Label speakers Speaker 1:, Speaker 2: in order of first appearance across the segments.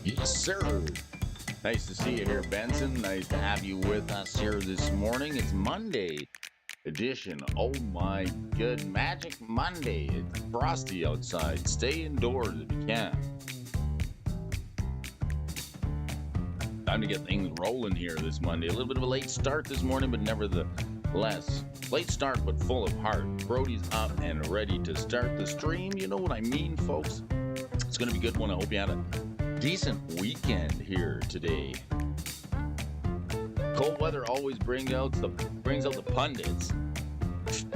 Speaker 1: Yes, sir. Nice to see you here, Benson. Nice to have you with us here this morning. It's Monday edition. Oh my good, Magic Monday. It's frosty outside. Stay indoors if you can. Time to get things rolling here this Monday. A little bit of a late start this morning, but nevertheless, late start but full of heart. Brody's up and ready to start the stream. You know what I mean, folks? It's going to be a good one. I hope you had a decent weekend here today. Cold weather always brings out the pundits,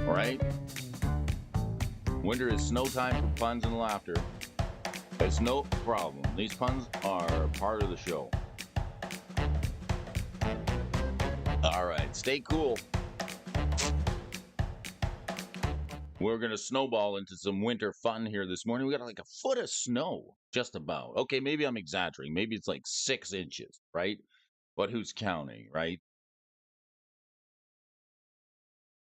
Speaker 1: right? Winter is snow time for puns and laughter. It's no problem. These puns are part of the show. All right, stay cool. We're going to snowball into some winter fun here this morning. We got like a foot of snow, just about. Okay, maybe I'm exaggerating. Maybe it's like 6 inches, right? But who's counting, right?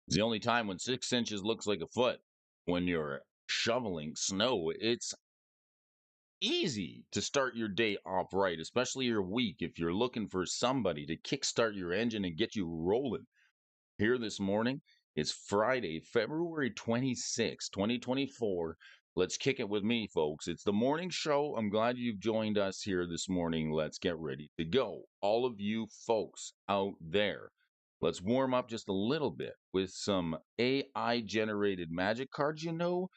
Speaker 1: It's the only time when 6 inches looks like a foot. When you're shoveling snow, it's easy to start your day off right, especially your week, if you're looking for somebody to kickstart your engine and get you rolling. Here this morning, it's Friday, February 26, 2024. Let's kick it with me, folks. It's the morning show. I'm glad you've joined us here this morning. Let's get ready to go. All of you folks out there, let's warm up just a little bit with some AI-generated magic cards. You know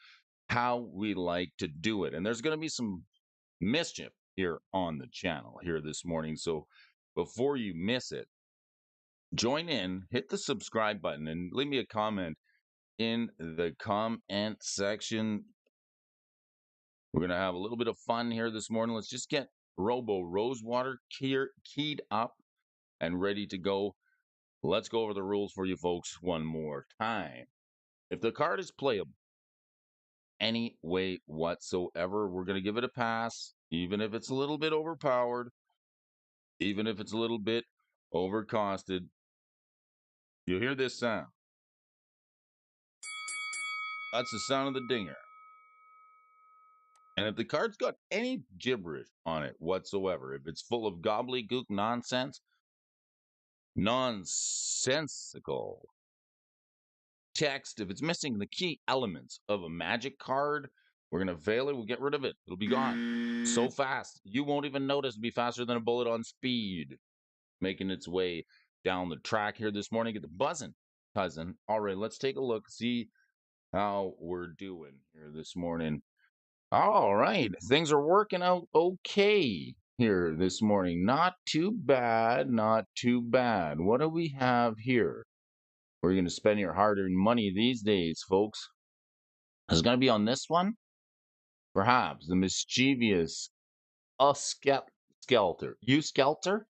Speaker 1: how we like to do it. And there's going to be some mischief here on the channel here this morning. So before you miss it, join in, hit the subscribe button, and leave me a comment in the comment section. We're going to have a little bit of fun here this morning. Let's just get Robo Rosewater keyed up and ready to go. Let's go over the rules for you folks one more time. If the card is playable any way whatsoever, we're going to give it a pass, even if it's a little bit overpowered, even if it's a little bit overcosted. You'll hear this sound. That's the sound of the dinger. And if the card's got any gibberish on it whatsoever, if it's full of gobbledygook nonsense, nonsensical text, if it's missing the key elements of a magic card, we're going to veil it. We'll get rid of it. It'll be gone so fast. You won't even notice. It'll be faster than a bullet on speed, making its way down the track here this morning. Get the buzzing, cousin. All right, let's take a look, see how we're doing here this morning. All right, things are working out okay here this morning. Not too bad, not too bad. What do we have here? Where are you going to spend your hard-earned money these days, folks? Is it going to be on this one? Perhaps the mischievous Skelter. You skelter?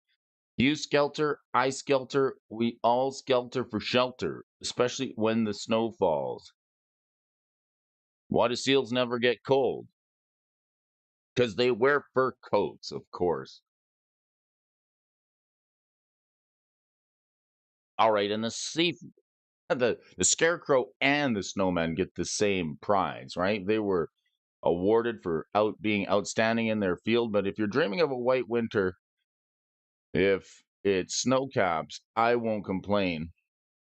Speaker 1: You skelter, I skelter, we all skelter for shelter, especially when the snow falls. Why do seals never get cold? Because they wear fur coats, of course. All right, and the scarecrow and the snowman get the same prize, right? They were awarded for being outstanding in their field. But if you're dreaming of a white winter, if it's snow caps, I won't complain.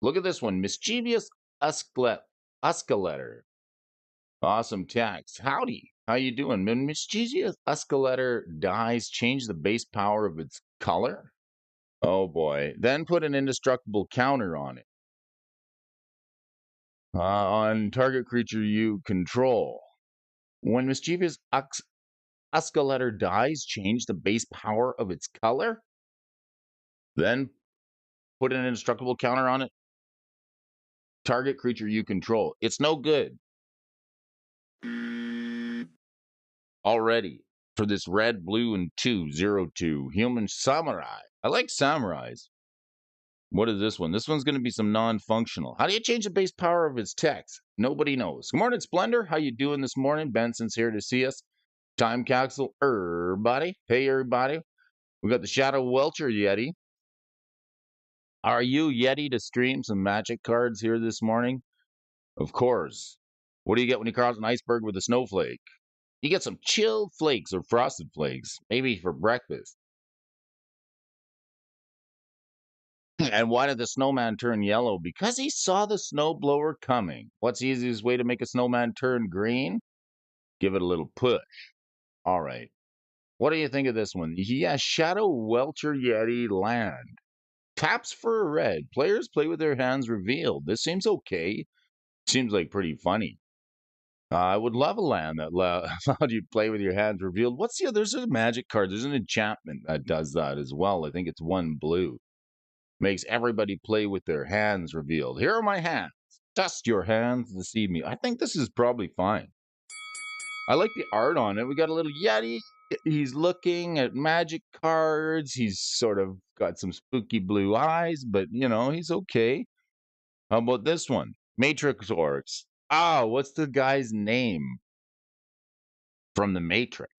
Speaker 1: Look at this one, mischievous Uscaletter. Awesome text. Howdy. How you doing? When mischievous Uscaletter dies, change the base power of its color? Oh boy. Then put an indestructible counter on it. On target creature you control. When mischievous Uscaletter dies, change the base power of its color? Then put an indestructible counter on it. Target creature you control. It's no good. Already for this red, blue, and 2/02 human samurai. I like samurais. What is this one? This one's going to be some non-functional. How do you change the base power of its text? Nobody knows. Good morning, Splendor. How you doing this morning? Benson's here to see us. Time capsule, everybody. Hey, everybody. We got the Shadow Welcher Yeti. Are you Yeti to stream some magic cards here this morning? Of course. What do you get when you cross an iceberg with a snowflake? You get some chilled flakes or frosted flakes, maybe for breakfast. And why did the snowman turn yellow? Because he saw the snowblower coming. What's the easiest way to make a snowman turn green? Give it a little push. All right. What do you think of this one? Yeah, Shadow Welcher Yeti Land. Taps for a red. Players play with their hands revealed. This seems okay. Seems like pretty funny. I would love a land that allowed you to play with your hands revealed. What's the other? There's a magic card. There's an enchantment that does that as well. I think it's one blue. Makes everybody play with their hands revealed. Here are my hands. Dust your hands to deceive me. I think this is probably fine. I like the art on it. We got a little Yeti. He's looking at magic cards. He's sort of got some spooky blue eyes, but he's okay. How about this one? Matrix Orcs. What's the guy's name from the Matrix?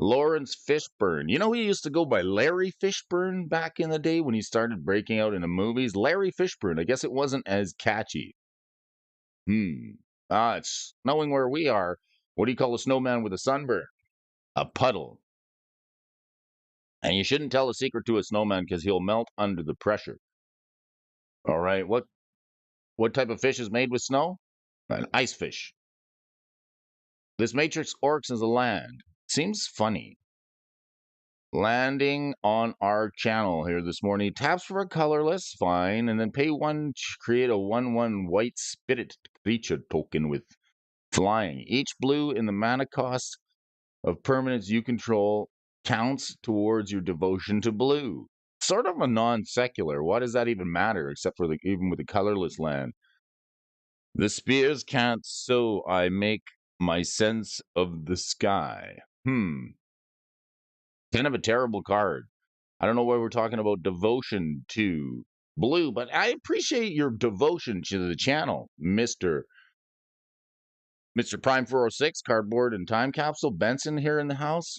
Speaker 1: Lawrence Fishburne. He used to go by Larry Fishburne back in the day when he started breaking out into movies. Larry Fishburne. I guess it wasn't as catchy. It's snowing where we are. What do you call a snowman with a sunburn? A puddle. And you shouldn't tell a secret to a snowman because he'll melt under the pressure. All right. What type of fish is made with snow? An ice fish. This Matrix Orcs is a land. Seems funny. Landing on our channel here this morning. Taps for a colorless, fine, and then pay 1 to create a 1/1 white spirit creature token with flying. Each blue in the mana cost of permanents you control counts towards your devotion to blue. Sort of a non-secular. Why does that even matter, except for even with the colorless land? The spears can't so I make my sense of the sky. Kind of a terrible card. I don't know why we're talking about devotion to blue, but I appreciate your devotion to the channel, Mr. Prime 406, Cardboard and Time Capsule Benson here in the house.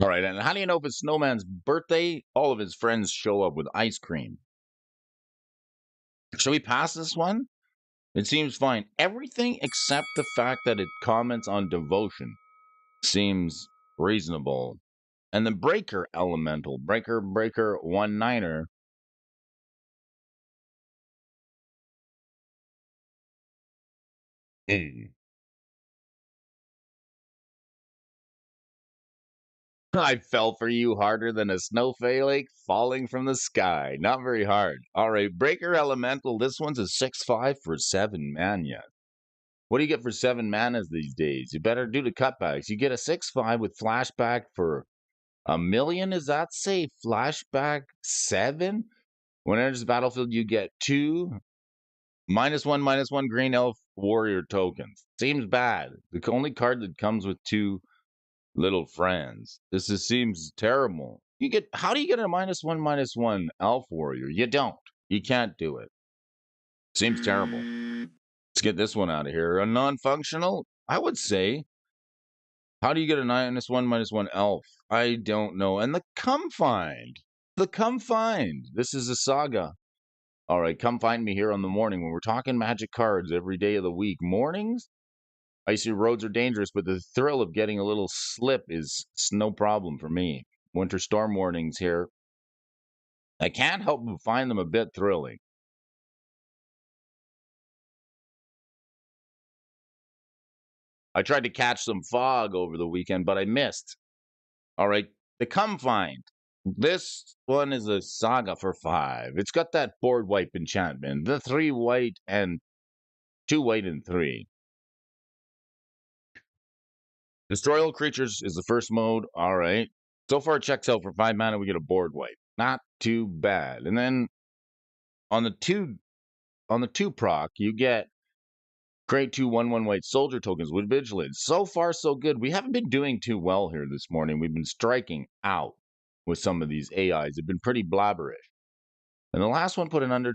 Speaker 1: All right, and how do you know if it's Snowman's birthday? All of his friends show up with ice cream. Should we pass this one? It seems fine. Everything except the fact that it comments on devotion seems reasonable. And the Breaker Elemental, Breaker 1/9er. I fell for you harder than a snowflake falling from the sky. Not very hard. All right, Breaker Elemental. This one's a 6/5 for 7 mana. What do you get for 7 manas these days? You better do the cutbacks. You get a 6/5 with flashback for 1,000,000. Is that say flashback 7? When it enters the battlefield, you get 2 -1/-1 green elf warrior tokens. Seems bad. The only card that comes with 2 little friends. This just seems terrible. How do you get a -1/-1 elf warrior? You don't. You can't do it. Seems terrible. Let's get this one out of here. A non-functional? I would say. How do you get a -1/-1 elf? I don't know. And the Come Find. The Come Find. This is a saga. All right, come find me here on the morning when we're talking magic cards every day of the week. Mornings? Icy roads are dangerous, but the thrill of getting a little slip is no problem for me. Winter storm warnings here. I can't help but find them a bit thrilling. I tried to catch some fog over the weekend, but I missed. All right, the Come Find. This one is a saga for 5. It's got that board wipe enchantment. The 3 white and 2 white and 3. Destroy all creatures is the first mode. All right. So far, it checks out for 5 mana. We get a board wipe. Not too bad. And then on the 2 proc, you get create 2 1/1 white soldier tokens with vigilance. So far, so good. We haven't been doing too well here this morning. We've been striking out with some of these AIs. They've been pretty blabberish. And the last one put an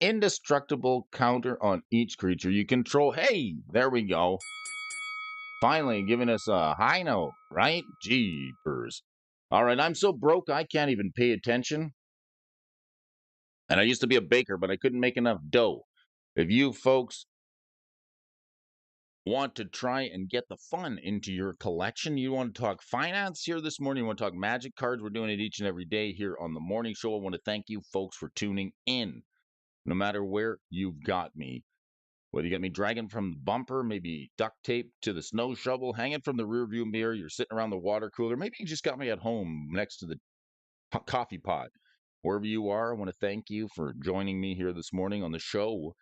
Speaker 1: indestructible counter on each creature you control. Hey, there we go. Finally giving us a high note, right? Jeepers. All right, I'm so broke I can't even pay attention. And I used to be a baker, but I couldn't make enough dough. If you folks want to try and get the fun into your collection, you want to talk finance here this morning, you want to talk magic cards, we're doing it each and every day here on the morning show. I want to thank you folks for tuning in, no matter where you've got me. Whether you got me dragging from the bumper, maybe duct tape to the snow shovel, hanging from the rearview mirror, you're sitting around the water cooler, maybe you just got me at home next to the coffee pot. Wherever you are, I want to thank you for joining me here this morning on the show.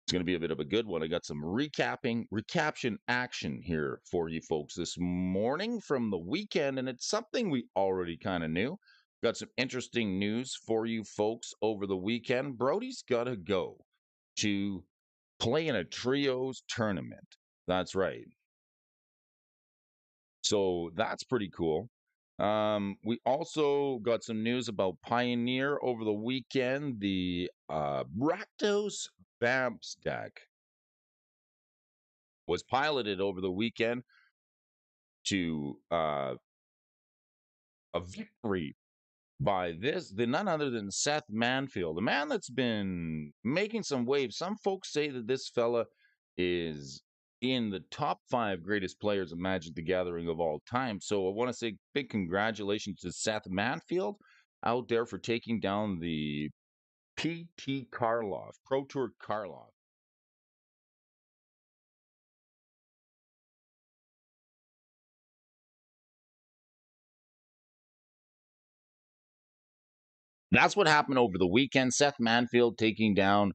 Speaker 1: It's going to be a bit of a good one. I got some recaption action here for you folks this morning from the weekend, and it's something we already kind of knew. Got some interesting news for you folks over the weekend. Brody's got to go to play in a trios tournament. That's right. So that's pretty cool. We also got some news about Pioneer over the weekend. The Rakdos Vamps deck was piloted over the weekend to a victory by none other than Seth Manfield, a man that's been making some waves. Some folks say that this fella is in the top 5 greatest players of Magic the Gathering of all time. So I want to say big congratulations to Seth Manfield out there for taking down the PT Karloff, Pro Tour Karloff. That's what happened over the weekend. Seth Manfield taking down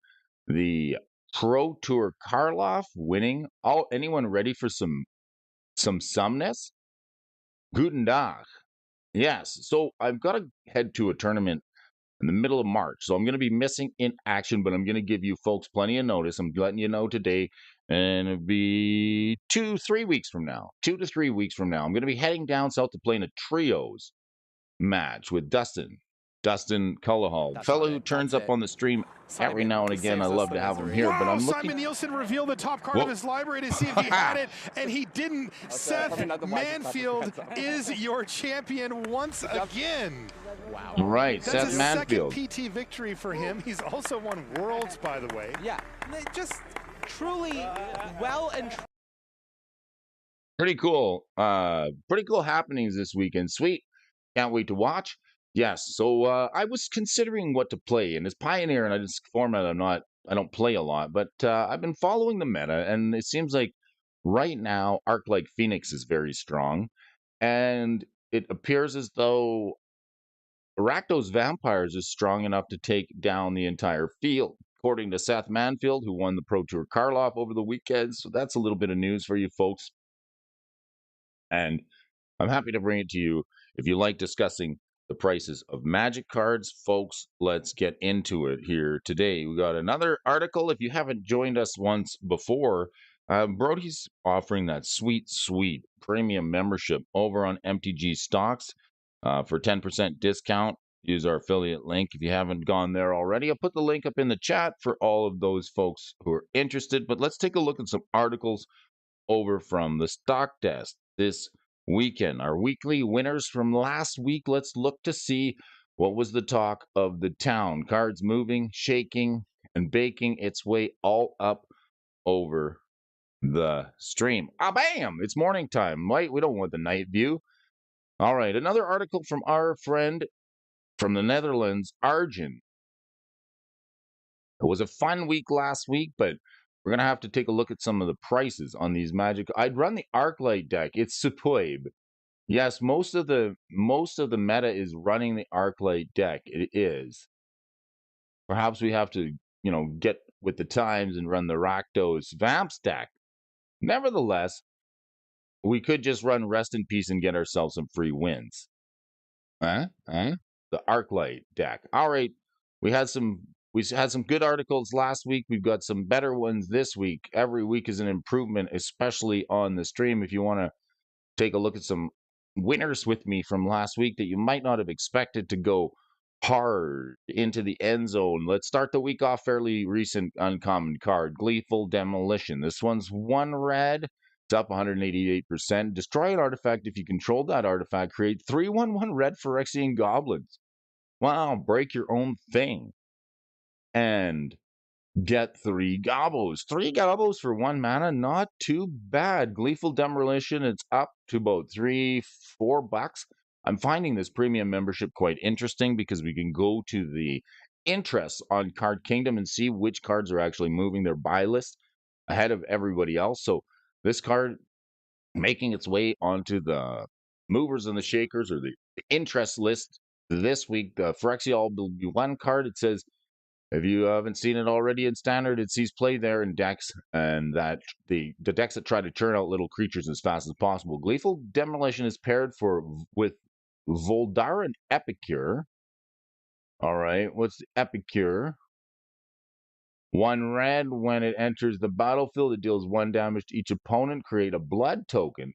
Speaker 1: the Pro Tour Karloff, winning. Anyone ready for some sumness? Guten Tag. Yes. So I've got to head to a tournament in the middle of March. So I'm going to be missing in action, but I'm going to give you folks plenty of notice. I'm letting you know today, and it'll be 2-3 weeks from now. 2 to 3 weeks from now, I'm going to be heading down south to play in a trios match with Dustin Cullahall, fellow who turns up on the stream every now and again. I love to have him here, but I'm looking.
Speaker 2: Simon Nielsen revealed the top card of his library to see if he had it, and he didn't. Seth Manfield is your champion once again.
Speaker 3: Wow.
Speaker 1: Right,
Speaker 2: That's
Speaker 1: Seth
Speaker 2: a
Speaker 1: Manfield.
Speaker 2: second PT victory for him. He's also won Worlds, by the way.
Speaker 3: Yeah, just truly well and
Speaker 1: Pretty cool. Pretty cool happenings this weekend. Sweet. Can't wait to watch. Yes. So I was considering what to play, and as Pioneer, and this format I don't play a lot, but I've been following the meta, and it seems like right now Arc-like Phoenix is very strong, and it appears as though Rakdos Vampires is strong enough to take down the entire field, according to Seth Manfield, who won the Pro Tour Karloff over the weekend. So that's a little bit of news for you folks. And I'm happy to bring it to you. If you like discussing the prices of Magic cards, folks, let's get into it here today. We got another article. If you haven't joined us once before, Brody's offering that sweet premium membership over on MTG Stocks for 10% discount. Use our affiliate link if you haven't gone there already. I'll put the link up in the chat for all of those folks who are interested. But let's take a look at some articles over from the stock desk this weekend. Our weekly winners from last week. Let's look to see what was the talk of the town. Cards moving, shaking, and baking its way all up over the stream. Ah, bam! It's morning time. Right? We don't want the night view. All right. Another article from our friend from the Netherlands, Arjun. It was a fun week last week, but we're gonna have to take a look at some of the prices on these Magic. I'd run the Arclight deck. It's superb. Yes, most of the meta is running the Arclight deck. It is. Perhaps we have to, get with the times and run the Rakdos Vamps deck. Nevertheless, we could just run Rest in Peace and get ourselves some free wins. Huh? The Arclight deck. All right. We had some good articles last week. We've got some better ones this week. Every week is an improvement, especially on the stream. If you want to take a look at some winners with me from last week that you might not have expected to go hard into the end zone. Let's start the week off fairly recent uncommon card, Gleeful Demolition. This one's 1 red. It's up 188%. Destroy an artifact if you control that artifact. Create 3/1/1 red Phyrexian goblins. Wow, break your own thing. And get 3 gobos. 3 gobos for 1 mana, not too bad. Gleeful Demolition, it's up to about $3-4. I'm finding this premium membership quite interesting because we can go to the interests on Card Kingdom and see which cards are actually moving their buy list ahead of everybody else. So this card making its way onto the movers and the shakers or the interest list this week. The Phyrexian will be 1 card. It says, if you haven't seen it already in Standard, it sees play there in decks, and that the decks that try to churn out little creatures as fast as possible. Gleeful Demolition is paired with Voldaren Epicure. All right, what's the Epicure? 1 red. When it enters the battlefield, it deals 1 damage to each opponent. Create a blood token.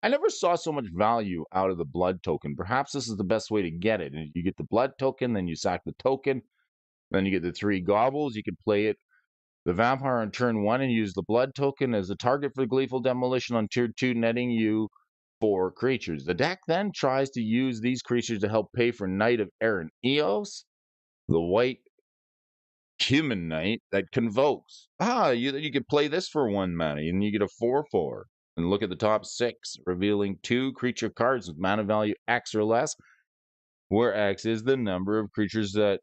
Speaker 1: I never saw so much value out of the blood token. Perhaps this is the best way to get it. You get the blood token, then you sack the token. Then you get the 3 gobbles. You can play it, the vampire, on turn 1 and use the blood token as the target for the Gleeful Demolition on turn 2, netting you 4 creatures. The deck then tries to use these creatures to help pay for Knight of Errant Eos, the white human knight that convokes. You could play this for 1 mana and you get a 4/4. And look at the top 6, revealing 2 creature cards with mana value X or less, where X is the number of creatures that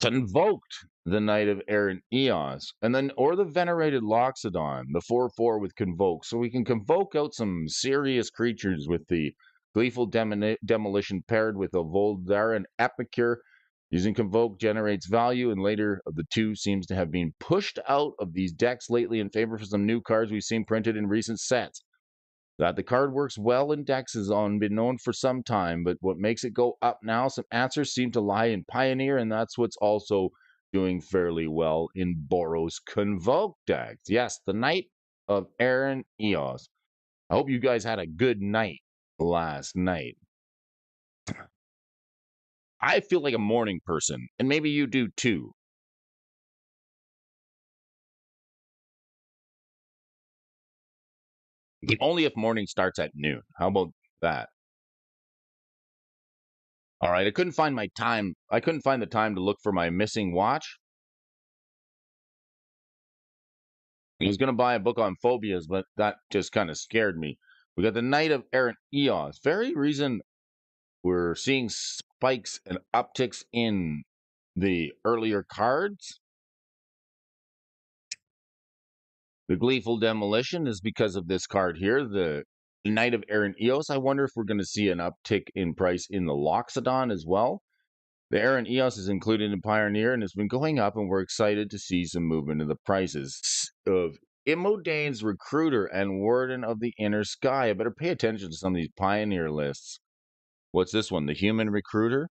Speaker 1: convoked the Knight of Errant Eos, and then or the Venerated Loxodon, the 4/4 with Convoke. So we can convoke out some serious creatures with the Gleeful Demolition paired with a Voldaren Epicure. Using Convoke generates value, and later of the 2 seems to have been pushed out of these decks lately in favor for some new cards we've seen printed in recent sets. That the card works well in decks has been known for some time, but what makes it go up now, some answers seem to lie in Pioneer, and that's what's also doing fairly well in Boros Convoke decks. Yes, the Knight of Errant Eos. I hope you guys had a good night last night. I feel like a morning person, and maybe you do too. But only if morning starts at noon. How about that? All right, I couldn't find my time. I couldn't find the time to look for my missing watch. I was going to buy a book on phobias, but that just kind of scared me. We got the Knight of Errant Eos. Very reason we're seeing spikes and upticks in the earlier cards. The Gleeful Demolition is because of this card here, the Knight of Errant Eos. I wonder if we're going to see an uptick in price in the Loxodon as well. The Errant Eos is included in Pioneer and has been going up, and we're excited to see some movement in the prices of Imodane's Recruiter and Warden of the Inner Sky. I better pay attention to some of these Pioneer lists. What's this one? The Human Recruiter.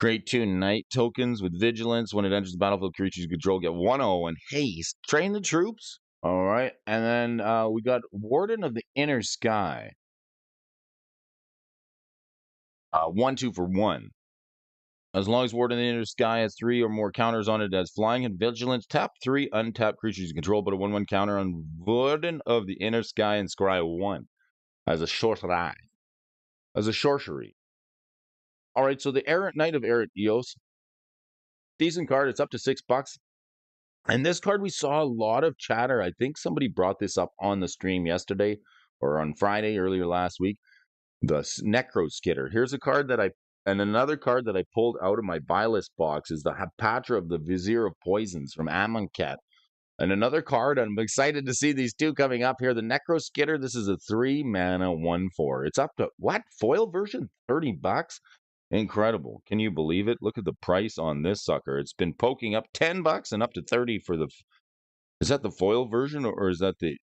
Speaker 1: Create 2 Knight tokens with Vigilance. When it enters the battlefield, creatures you control get 1/0 and haste. Train the troops. All right. And then we got Warden of the Inner Sky. 1/2 for 1. As long as Warden of the Inner Sky has 3 or more counters on it as flying and vigilance, tap 3 untapped creatures you control, put a 1/1 counter on Warden of the Inner Sky and scry 1 as a sorcery. All right, so the Knight of Errant Eos, decent card. It's up to $6. And this card, we saw a lot of chatter. I think somebody brought this up on the stream yesterday or on Friday earlier last week. The Necro Skitter. Here's a card and another card that I pulled out of my buy list box is the Hapatra of the Vizier of Poisons from Amonkhet. And another card, I'm excited to see these 2 coming up here. The Necro Skitter, this is a 3 mana 1/4. It's up to, what? Foil version? $30? Incredible. Can you believe it? Look at the price on this sucker. It's been poking up $10 and up to 30 for the, is that the foil version or is that the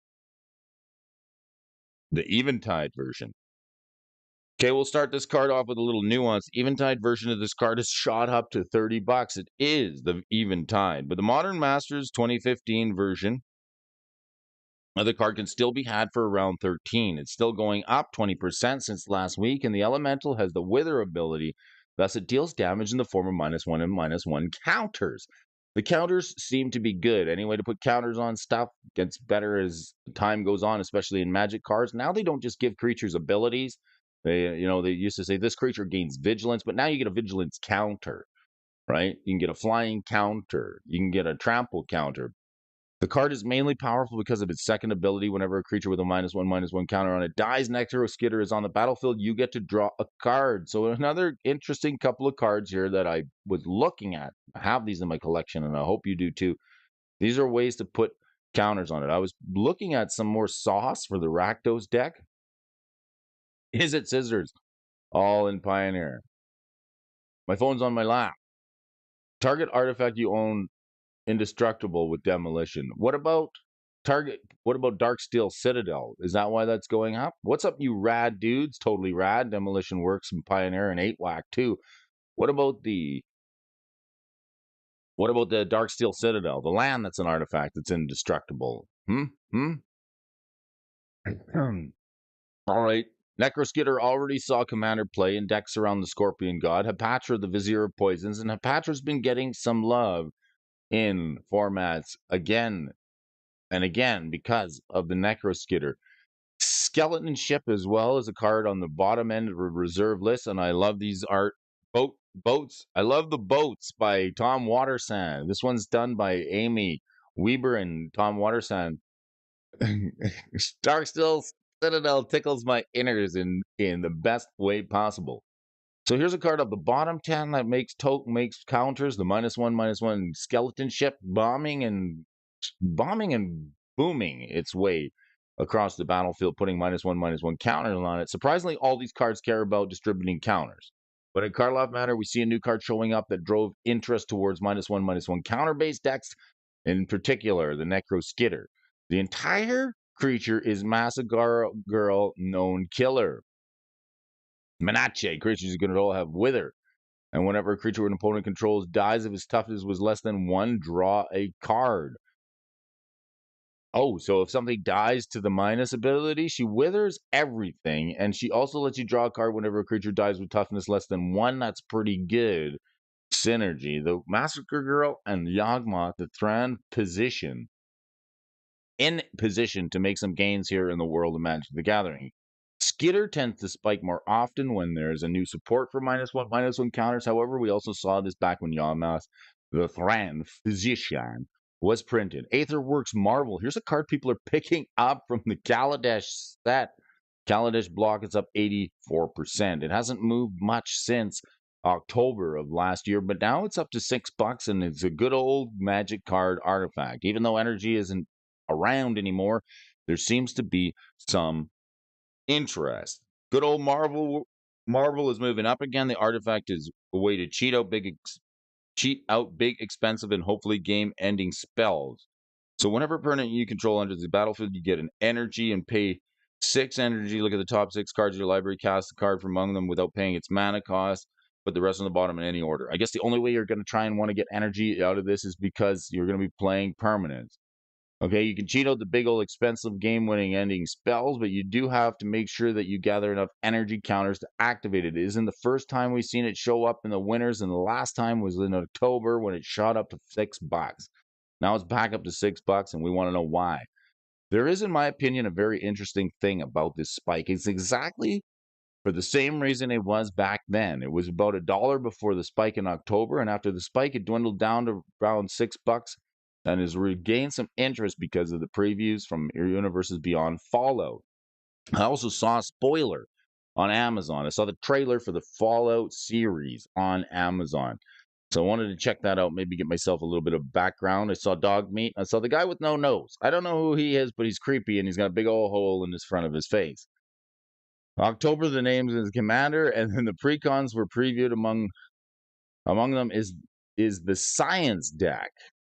Speaker 1: Eventide version? Okay, we'll start this card off with a little nuance. Eventide version of this card is shot up to $30. It is the Eventide, but the Modern Masters 2015 version of the card can still be had for around 13. It's still going up 20% since last week, and the Elemental has the Wither ability. Thus, it deals damage in the form of -1 and -1 counters. The counters seem to be good. Any way to put counters on stuff gets better as time goes on, especially in Magic cards. Now they don't just give creatures abilities. They used to say this creature gains vigilance, but now you get a vigilance counter, right? You can get a flying counter. You can get a trample counter. The card is mainly powerful because of its second ability. Whenever a creature with a -1/-1 counter on it dies, Necro Skitter is on the battlefield, you get to draw a card. So another interesting couple of cards here that I was looking at. I have these in my collection, and I hope you do too. These are ways to put counters on it. I was looking at some more sauce for the Rakdos deck. Is it Scissors? All in Pioneer. My phone's on my lap. Target artifact you own indestructible with demolition. What about Darksteel Citadel? Is that why that's going up? What's up, you rad dudes? Totally rad. Demolition works in Pioneer and 8 whack too. What about the Darksteel Citadel? The land that's an artifact that's indestructible. All right. Necroskitter already saw Commander play in decks around the Scorpion God. Hepatra, the Vizier of Poisons, and Hepatra's been getting some love in formats again and again because of the Necroskitter. Skeleton Ship as well as a card on the bottom end of a reserve list, and I love these boats. I love the boats by Tom Watersand. This one's done by Amy Weber and Tom Watersand. Darksteel Citadel tickles my innards in the best way possible. So here's a card of the bottom 10 that makes counters, the -1/-1 skeleton ship bombing and booming its way across the battlefield, putting -1/-1 counters on it. Surprisingly, all these cards care about distributing counters. But in Card Love Matter, we see a new card showing up that drove interest towards -1/-1 counter-based decks, in particular, the Necro Skitter. The entire creature is Massacre Girl known killer. Menache, creatures you control have Wither. And whenever a creature an opponent controls dies, if its toughness was less than 1, draw a card. Oh, so if something dies to the minus ability, she withers everything. And she also lets you draw a card whenever a creature dies with toughness less than 1. That's pretty good synergy. The Massacre Girl and Yawgmoth, the Thran position, in position to make some gains here in the world of Magic the Gathering. Skitter tends to spike more often when there's a new support for -1/-1 counters. However, we also saw this back when Yawgmoth, the Thran Physician, was printed. Aetherworks Marvel. Here's a card people are picking up from the Kaladesh set. Kaladesh block is up 84%. It hasn't moved much since October of last year, but now it's up to $6, and it's a good old Magic card artifact. Even though energy isn't around anymore, there seems to be some interest. Good old Marvel is moving up again. The artifact is a way to cheat out big, expensive, and hopefully game-ending spells. So whenever a permanent you control enters the battlefield, you get an energy and pay 6 energy. Look at the top 6 cards of your library, cast a card from among them without paying its mana cost. Put the rest on the bottom in any order. I guess the only way you're going to try and want to get energy out of this is because you're going to be playing permanents. Okay, you can cheat out the big old expensive game-winning ending spells, but you do have to make sure that you gather enough energy counters to activate it. It isn't the first time we've seen it show up in the winners, and the last time was in October when it shot up to $6. Now it's back up to $6, and we want to know why. There is, in my opinion, a very interesting thing about this spike. It's exactly for the same reason it was back then. It was about $1 before the spike in October, and after the spike, it dwindled down to around $6 and has regained some interest because of the previews from Universes Beyond Fallout. I also saw a spoiler on Amazon. I saw the trailer for the Fallout series on Amazon. So I wanted to check that out, maybe get myself a little bit of background. I saw dog meat. I saw the guy with no nose. I don't know who he is, but he's creepy, and he's got a big old hole in his front of his face. October, the names is Commander, and then the precons were previewed. Among them is the Science deck.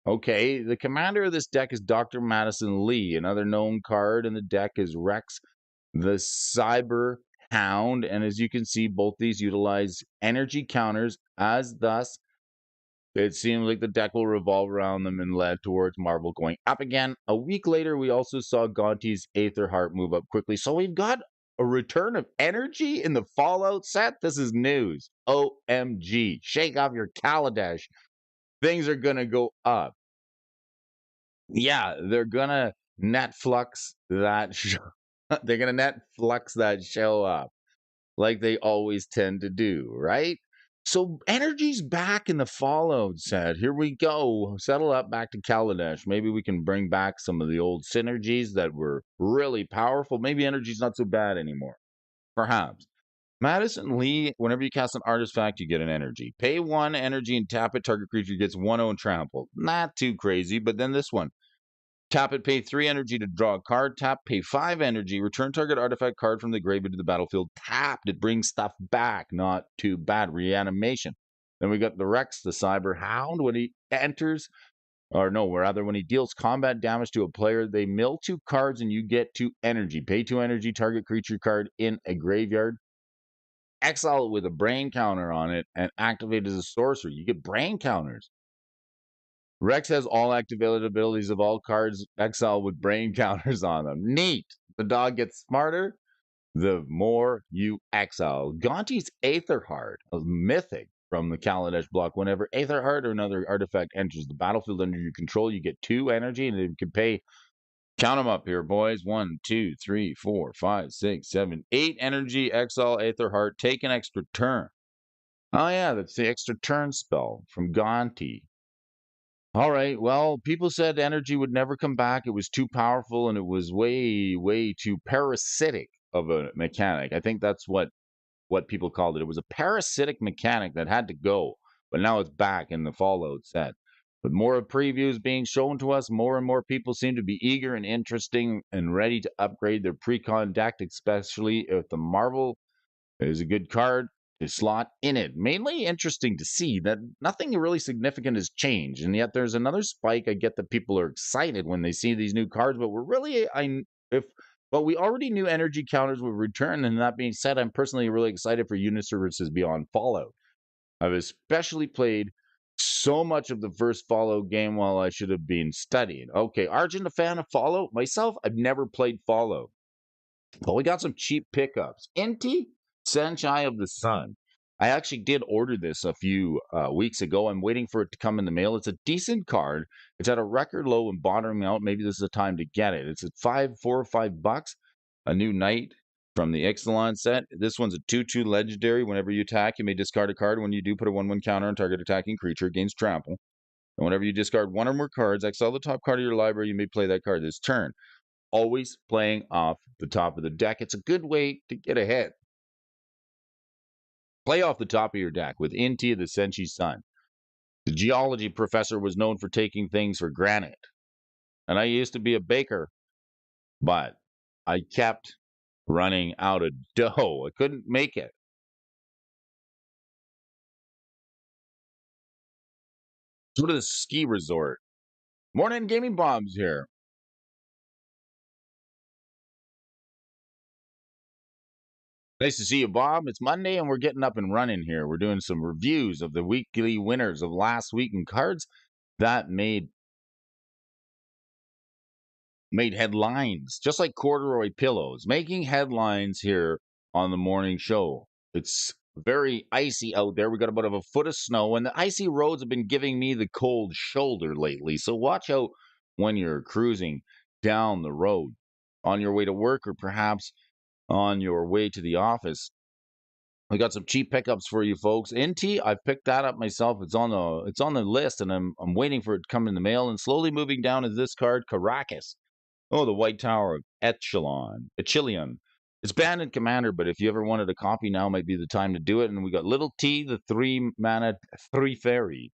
Speaker 1: Okay, the commander of this deck is Dr. Madison Lee. Another known card in the deck is Rex, the Cyber Hound. And as you can see, both these utilize energy counters, as thus it seems like the deck will revolve around them and led towards Marvel going up again. A week later, we also saw Gonti's Aetherheart move up quickly. So we've got a return of energy in the Fallout set. This is news. OMG. Shake off your Kaladesh. things are going to go up. Yeah, they're going to Netflix that show. They're going to Netflix that show up like they always tend to do, right? So energy's back in the Fallout set. Here we go. Settle up back to Kaladesh. Maybe we can bring back some of the old synergies that were really powerful. Maybe energy's not so bad anymore. Perhaps. Madison Lee, whenever you cast an artifact, you get an energy. Pay 1 energy and tap it. Target creature gets 1/0 and trample. Not too crazy, but then this one. Tap it, pay 3 energy to draw a card. Tap, pay 5 energy. Return target artifact card from the graveyard to the battlefield. Tapped. It brings stuff back. Not too bad. Reanimation. Then we got the Rex, the Cyber Hound. When he enters, or no, rather, when he deals combat damage to a player, they mill 2 cards and you get 2 energy. Pay 2 energy, target creature card in a graveyard. Exile it with a brain counter on it and activate as a sorcery. You get brain counters. Rex has all activated abilities of all cards exiled with brain counters on them. Neat. The dog gets smarter the more you exile. Gonti's Aetherheart, a mythic from the Kaladesh block. Whenever Aetherheart or another artifact enters the battlefield under your control, you get 2 energy, and you can pay. Count them up here, boys. 1, 2, 3, 4, 5, 6, 7, 8 energy. Exile Aetherheart. Take an extra turn. Oh yeah, that's the extra turn spell from Gonti. All right. Well, people said energy would never come back. It was too powerful and it was way, way too parasitic of a mechanic. I think that's what people called it. It was a parasitic mechanic that had to go, but now it's back in the Fallout set. With more previews being shown to us, more and more people seem to be eager and interesting and ready to upgrade their pre-con deck, especially if the Marvel is a good card to slot in it. Mainly interesting to see that nothing really significant has changed, and yet there's another spike. I get that people are excited when they see these new cards, but we're really we already knew energy counters would return. And that being said, I'm personally really excited for Universes Beyond Fallout. I've especially played so much of the first Fallout game while I should have been studying. Okay, Argent, a fan of Fallout? Myself, I've never played Fallout. Well, we got some cheap pickups. Inti, Sunshine of the Sun. I actually did order this a few weeks ago. I'm waiting for it to come in the mail. It's a decent card. It's at a record low and bottoming out. Maybe this is the time to get it. It's at $4 or $5. A new knight from the Ixalan set. This one's a 2/2 legendary. Whenever you attack, you may discard a card. When you do, put a 1/1 counter on target attacking creature against trample. And whenever you discard 1 or more cards, exile the top card of your library. You may play that card this turn. Always playing off the top of the deck. It's a good way to get ahead. Play off the top of your deck with Inti, the Senshi Sun. The geology professor was known for taking things for granted. And I used to be a baker, but I kept running out of dough. I couldn't make it. Let's go to the ski resort. Morning Gaming Bombs here. Nice to see you, Bob. It's Monday, and we're getting up and running here. We're doing some reviews of the weekly winners of last week in cards that made headlines, just like corduroy pillows, making headlines here on the morning show. It's very icy out there. We got about a foot of snow, and the icy roads have been giving me the cold shoulder lately. So watch out when you're cruising down the road on your way to work or perhaps on your way to the office. We got some cheap pickups for you folks. NT, I've picked that up myself. It's on the list, and I'm waiting for it to come in the mail. And slowly moving down is this card, Caracas. Oh, the White Tower of Echilion. It's banned in Commander, but if you ever wanted a copy, now might be the time to do it. And we got Little T, the 3-mana 3-fairy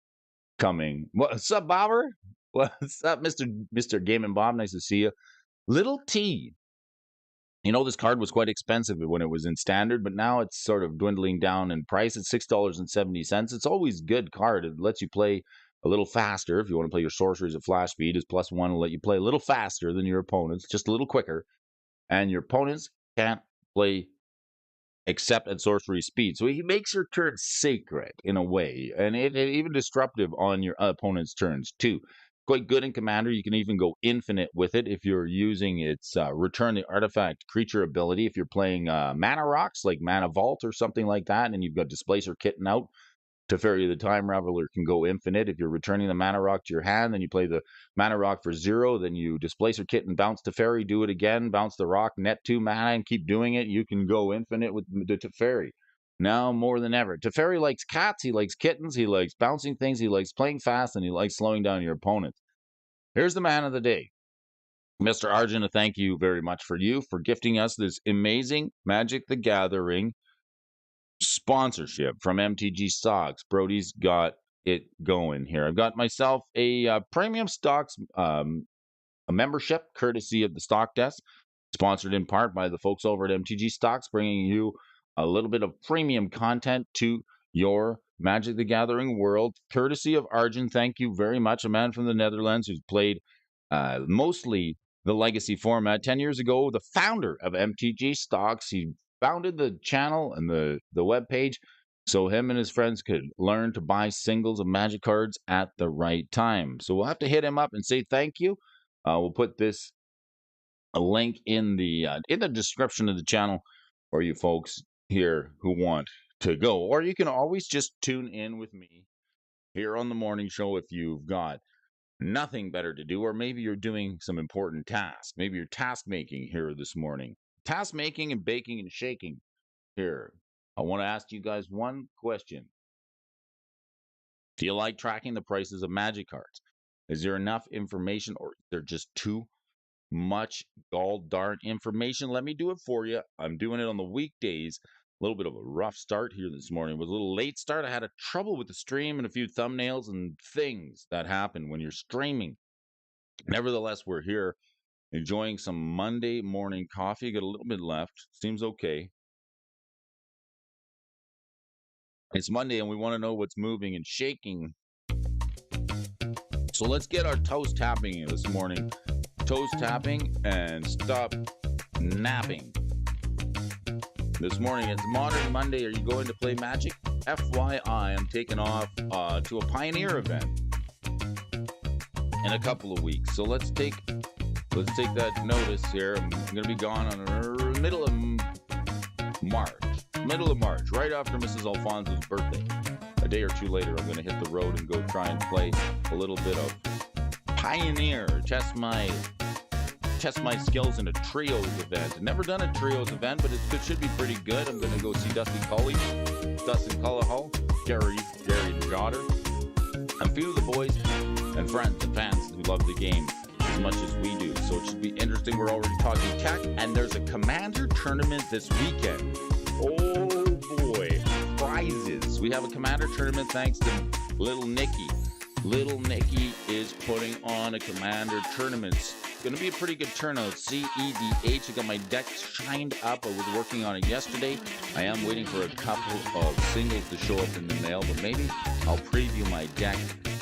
Speaker 1: coming. What's up, Bobber? What's up, Mr. Game and Bob? Nice to see you. Little T. You know, this card was quite expensive when it was in Standard, but now it's sort of dwindling down in price. It's $6.70. It's always a good card. It lets you play a little faster. If you want to play your sorceries at flash speed, is +1 will let you play a little faster than your opponents, just a little quicker. And your opponents can't play except at sorcery speed. So he makes your turn sacred in a way, and it even disruptive on your opponent's turns too. Quite good in Commander. You can even go infinite with it if you're using its return the artifact creature ability. If you're playing mana rocks like Mana Vault or something like that, and you've got Displacer Kitten out, Teferi the Time Raveler can go infinite. If you're returning the mana rock to your hand, then you play the mana rock for 0, then you displace your kit and bounce Teferi, do it again, bounce the rock, net 2 mana, and keep doing it. You can go infinite with the Teferi. Now more than ever. Teferi likes cats, he likes kittens, he likes bouncing things, he likes playing fast, and he likes slowing down your opponents. Here's the man of the day. Mr. Arjun, thank you very much for gifting us this amazing Magic the Gathering sponsorship from MTG Stocks. Brody's got it going here. I've got myself a premium stocks a membership courtesy of the stock desk, sponsored in part by the folks over at MTG Stocks, bringing you a little bit of premium content to your Magic the Gathering world, courtesy of Arjun. Thank you very much. A man from the Netherlands who's played mostly the legacy format. 10 years ago, the founder of MTG Stocks, he founded the channel and the webpage so him and his friends could learn to buy singles of Magic cards at the right time. So we'll have to hit him up and say thank you. We'll put this a link in the description of the channel for you folks here who want to go. Or you can always just tune in with me here on the morning show if you've got nothing better to do, or maybe you're doing some important tasks. Maybe you're task making here this morning. Task making and baking and shaking here. I want to ask you guys one question. Do you like tracking the prices of Magic cards? Is there enough information, or is there just too much gall darn information? Let me do it for you. I'm doing it on the weekdays. A little bit of a rough start here this morning. It was a little late start. I had a trouble with the stream and a few thumbnails and things that happen when you're streaming. Nevertheless, we're here enjoying some Monday morning coffee. Got a little bit left. Seems okay. It's Monday and we want to know what's moving and shaking. So let's get our toes tapping this morning. Toes tapping and stop napping. This morning, it's Modern Monday. Are you going to play Magic? FYI, I'm taking off to a Pioneer event in a couple of weeks. So let's take that notice here. I'm going to be gone on the middle of March, right after Mrs. Alphonso's birthday. A day or two later, I'm going to hit the road and go try and play a little bit of Pioneer. Test my skills in a trios event. Never done a trios event, but it should be pretty good. I'm going to go see Dustin Cullihall, Gary Jotter, and a few of the boys and friends and fans who love the game as much as we do. So it should be interesting. We're already talking tech, and there's a Commander tournament this weekend. Oh boy, prizes. We have a Commander tournament thanks to Little Nicky. Little Nicky is putting on a Commander tournament. It's going to be a pretty good turnout. CEDH. I got my deck shined up. I was working on it yesterday. I am waiting for a couple of singles to show up in the mail, but maybe I'll preview my deck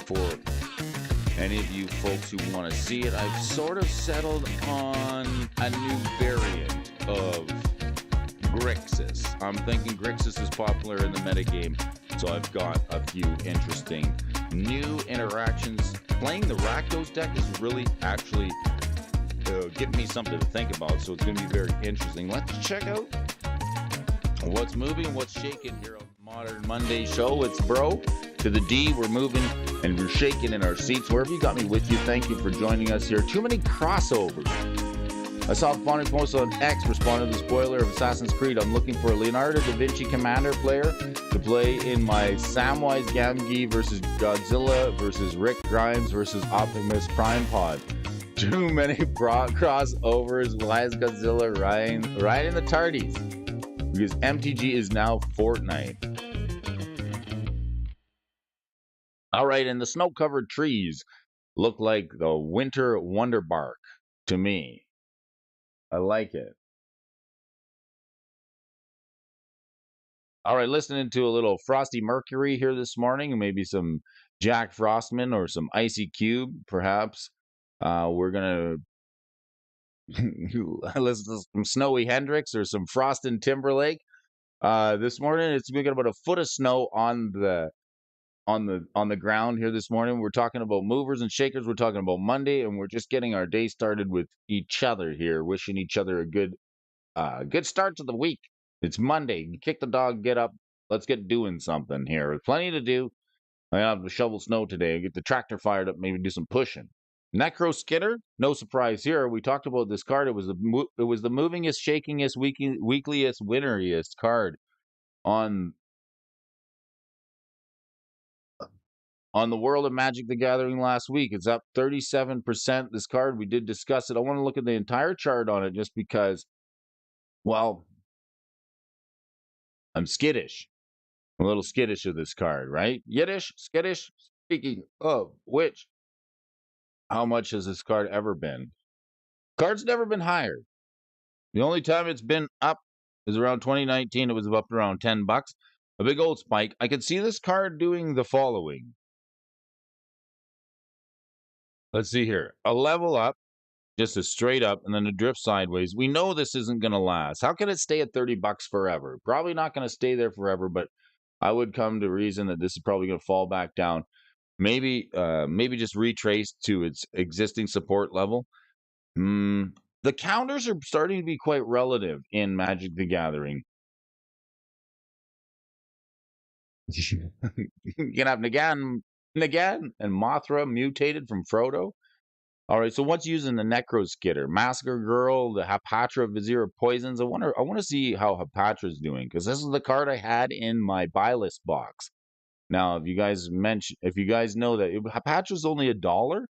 Speaker 1: for any of you folks who want to see it. I've sort of settled on a new variant of Grixis. I'm thinking Grixis is popular in the metagame, so I've got a few interesting new interactions. Playing the Rakdos deck is really actually giving me something to think about, so it's going to be very interesting. Let's check out what's moving, what's shaking here on the Modern Monday show. It's Bro to the D. We're moving and we're shaking in our seats. Wherever you got me with you, thank you for joining us here. Too many crossovers. I saw Phonics Most on X respond to the spoiler of Assassin's Creed. I'm looking for a Leonardo da Vinci Commander player to play in my Samwise Gamgee versus Godzilla versus Rick Grimes versus Optimus Prime pod. Too many crossovers. Why is Godzilla riding the tardies? Because MTG is now Fortnite. All right, and the snow-covered trees look like the winter wonderbark to me. I like it. All right, listening to a little Frosty Mercury here this morning, maybe some Jack Frostman or some Icy Cube, perhaps. We're going to listen to some Snowy Hendrix or some Frostin' Timberlake. This morning, we got about a foot of snow on the ground here this morning. We're talking about movers and shakers. We're talking about Monday, and we're just getting our day started with each other here, wishing each other a good start to the week. It's Monday. You kick the dog, get up. let's get doing something here. There's plenty to do. I have to shovel snow today. Get the tractor fired up, maybe do some pushing. Necro Skitter, no surprise here. We talked about this card. It was the movingest, shakingest, weekliest, winneriest card on the World of Magic the Gathering last week. It's up 37%. This card, we did discuss it. I want to look at the entire chart on it just because, well, I'm skittish. A little skittish of this card, right? Yiddish, skittish. Speaking of which, how much has this card ever been? Card's never been higher. The only time it's been up is around 2019. It was up around $10. A big old spike. I could see this card doing the following. Let's see here. A level up, just a straight up, and then a drift sideways. We know this isn't going to last. How can it stay at $30 forever? Probably not going to stay there forever, but I would come to reason that this is probably going to fall back down. Maybe just retrace to its existing support level. The counters are starting to be quite relative in Magic the Gathering. You can have Nagan, and Mothra mutated from Frodo. All right, so what's using the Necro Skitter? Massacre Girl, the Hapatra Vizier of Poisons. I want to see how Hapatra's doing, because this is the card I had in my buy list box. Now, if you guys know that Hapatra's only $1,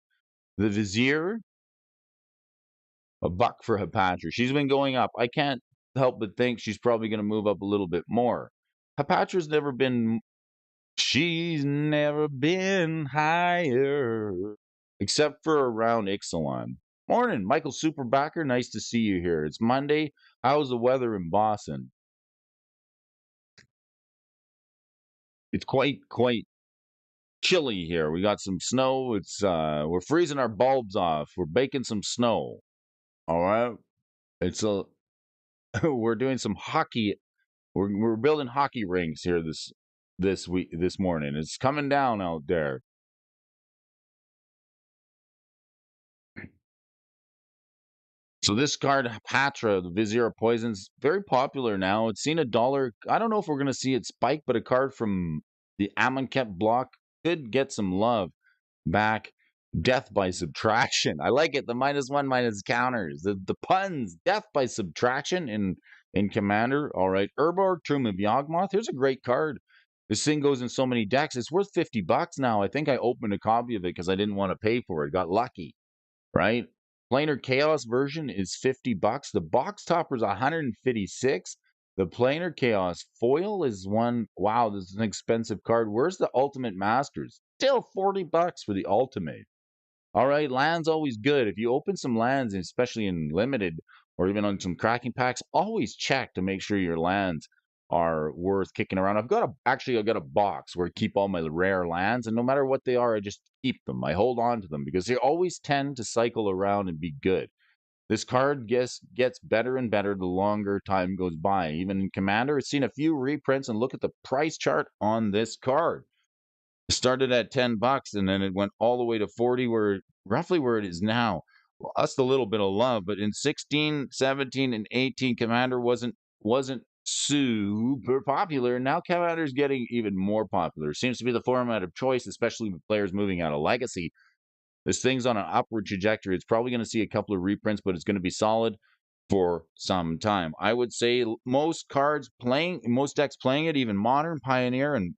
Speaker 1: the Vizier, $1 for Hapatra. She's been going up. I can't help but think she's probably going to move up a little bit more. Hapatra's she's never been higher, except for around Ixalan. Morning, Michael Superbacker. Nice to see you here. It's Monday. How's the weather in Boston? It's quite chilly here. We got some snow. It's we're freezing our bulbs off. We're baking some snow. All right. We're doing some hockey. We're building hockey rinks here this morning. It's coming down out there. So this card, Patra, the Vizier of Poisons, very popular now. It's seen $1. I don't know if we're going to see it spike, but a card from the Amonkhet block could get some love back. Death by subtraction. I like it. The -1 counters. The puns. Death by subtraction in Commander. All right. Urborg, Tomb of Yawgmoth. Here's a great card. This thing goes in so many decks. It's worth $50 now. I think I opened a copy of it because I didn't want to pay for it. Got lucky, right? Planar Chaos version is $50. The box topper is $156. The Planar Chaos foil is one. Wow, this is an expensive card. Where's the Ultimate Masters? Still $40 for the Ultimate. All right, lands always good. If you open some lands, especially in limited or even on some cracking packs, always check to make sure your lands are worth kicking around. I've got a box where I keep all my rare lands, and no matter what they are, I just keep them. I hold on to them because they always tend to cycle around and be good. This card gets better and better the longer time goes by. Even in Commander, it's seen a few reprints, and look at the price chart on this card. It started at $10 and then it went all the way to 40, roughly where it is now. Lost a little bit of love, but in 16, 17, and 18, Commander wasn't super popular. Now Commander's getting even more popular. Seems to be the format of choice, especially with players moving out of Legacy. This thing's on an upward trajectory. It's probably going to see a couple of reprints, but it's going to be solid for some time. I would say most decks playing it, even Modern, Pioneer, and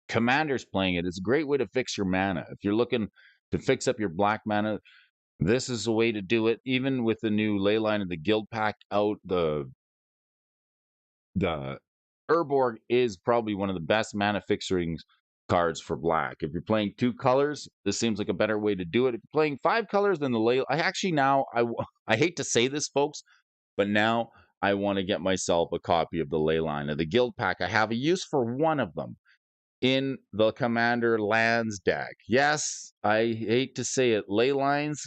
Speaker 1: Commander's playing it. It's a great way to fix your mana. If you're looking to fix up your black mana, this is a way to do it. Even with the new Leyline of the Guild Pack out, the Urborg is probably one of the best mana fixing cards for black. If you're playing 2 colors, this seems like a better way to do it. If you're playing 5 colors, then the I hate to say this, folks, but now I want to get myself a copy of the Leyline of the Guild Pack. I have a use for one of them in the Commander lands deck. Yes, I hate to say it, ley lines.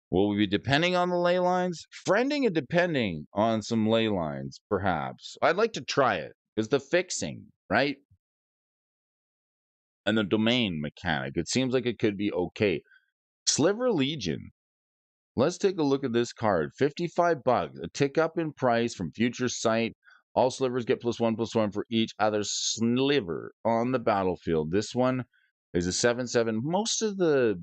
Speaker 1: Will we be depending on the ley lines? Friending and depending on some ley lines, perhaps. I'd like to try it, because the fixing, right? And the domain mechanic, it seems like it could be okay. Sliver Legion. Let's take a look at this card. $55, a tick up in price from Future Sight. All slivers get +1/+1 for each other sliver on the battlefield. This one is a 7/7. Most of the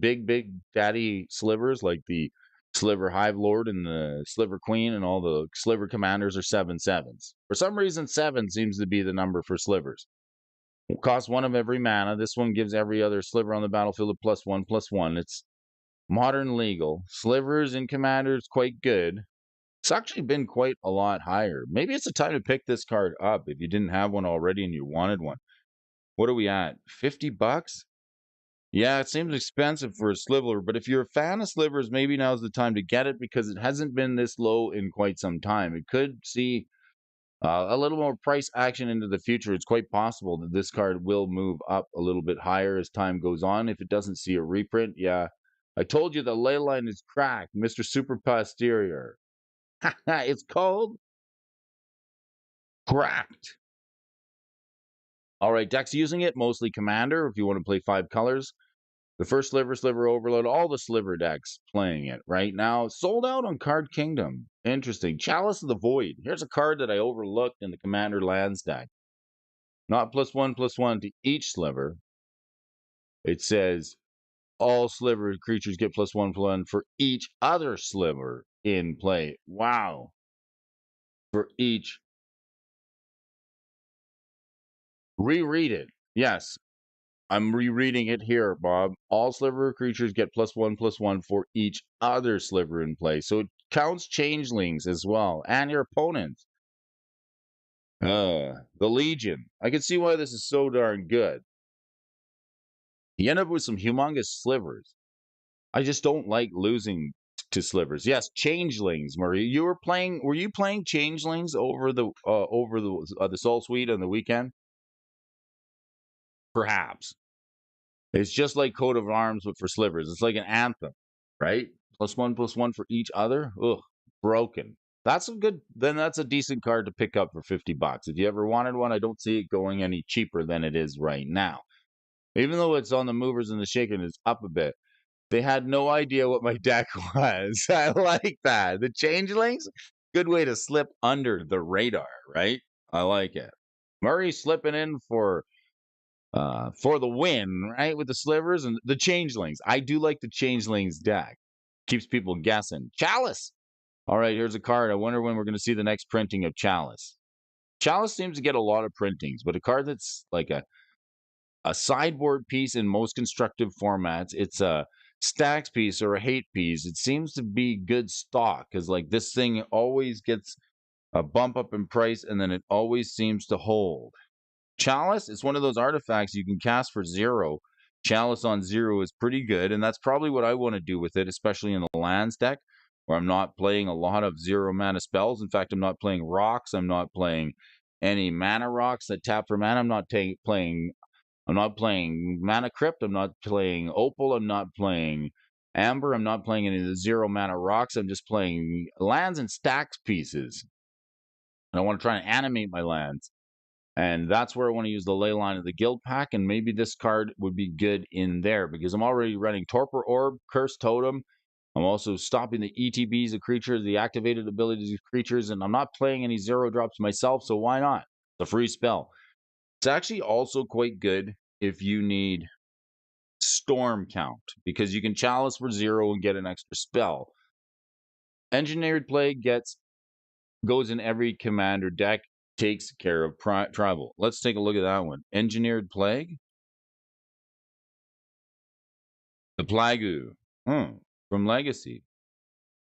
Speaker 1: big daddy slivers, like the Sliver Hive Lord and the Sliver Queen and all the Sliver Commanders, are 7/7s. For some reason, 7 seems to be the number for slivers. It costs 1 of every mana. This one gives every other sliver on the battlefield a +1/+1. It's modern legal. Slivers and Commanders quite good. It's actually been quite a lot higher. Maybe it's the time to pick this card up if you didn't have one already and you wanted one. What are we at? $50? Yeah, it seems expensive for a sliver, but if you're a fan of slivers, maybe now's the time to get it because it hasn't been this low in quite some time. It could see a little more price action into the future. It's quite possible that this card will move up a little bit higher as time goes on if it doesn't see a reprint. Yeah, I told you the ley line is cracked, Mr. Super Posterior. It's called cracked. All right, decks using it, mostly Commander if you want to play 5 colors. The first Sliver Overload, all the Sliver decks playing it right now. Sold out on Card Kingdom. Interesting. Chalice of the Void. Here's a card that I overlooked in the Commander lands deck. Not +1/+1 to each sliver. It says all sliver creatures get +1/+1 for each other sliver in play. Wow. For each. Reread it. Yes. I'm rereading it here, Bob. All sliver creatures get +1/+1 for each other sliver in play. So it counts changelings as well, and your opponents. The Legion. I can see why this is so darn good. You end up with some humongous slivers. I just don't like losing to slivers. Yes, changelings, Marie. Were you playing changelings over the Soul Suite on the weekend? Perhaps. It's just like Coat of Arms, but for slivers. It's like an anthem, right? +1/+1 for each other. Ugh, broken. That's a decent card to pick up for $50. If you ever wanted one, I don't see it going any cheaper than it is right now. Even though it's on the movers and the shakers, it's up a bit. They had no idea what my deck was. I like that. The changelings, good way to slip under the radar, right? I like it. Murray slipping in for the win, right? With the slivers and the changelings. I do like the changelings deck. Keeps people guessing. Chalice. All right, here's a card. I wonder when we're going to see the next printing of Chalice. Chalice seems to get a lot of printings, but a card that's like a sideboard piece in most constructive formats. It's a stacks piece or a hate piece. It seems to be good stock because like this thing always gets a bump up in price and then it always seems to hold. Chalice is one of those artifacts you can cast for 0. Chalice on 0 is pretty good, and that's probably what I want to do with it, especially in the lands deck, where I'm not playing a lot of 0 mana spells. In fact, I'm not playing rocks. I'm not playing any mana rocks that tap for mana. I'm not playing Mana Crypt. I'm not playing Opal. I'm not playing Amber. I'm not playing any of the 0 mana rocks. I'm just playing lands and stacks pieces. And I want to try and animate my lands. And that's where I want to use the ley line of the guild pack. And maybe this card would be good in there because I'm already running Torpor Orb, Cursed Totem. I'm also stopping the ETBs of creatures, the activated abilities of creatures. And I'm not playing any 0 drops myself. So why not? It's a free spell. It's actually also quite good if you need Storm Count because you can Chalice for 0 and get an extra spell. Engineered Plague goes in every commander deck. Takes care of travel. Let's take a look at that one. Engineered Plague. The Plague from Legacy.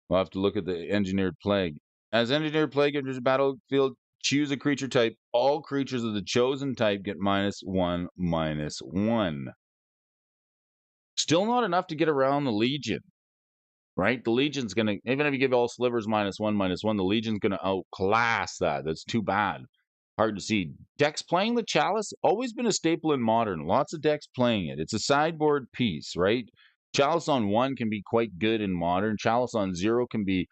Speaker 1: We'll have to look at the Engineered Plague. As Engineered Plague enters the battlefield, choose a creature type. All creatures of the chosen type get -1/-1. Still not enough to get around the Legion, right? The Legion's going to, even if you give all slivers -1/-1, the Legion's going to outclass that. That's too bad. Hard to see. Decks playing the Chalice, always been a staple in Modern. Lots of decks playing it. It's a sideboard piece, right? Chalice on 1 can be quite good in Modern. Chalice on 0 can be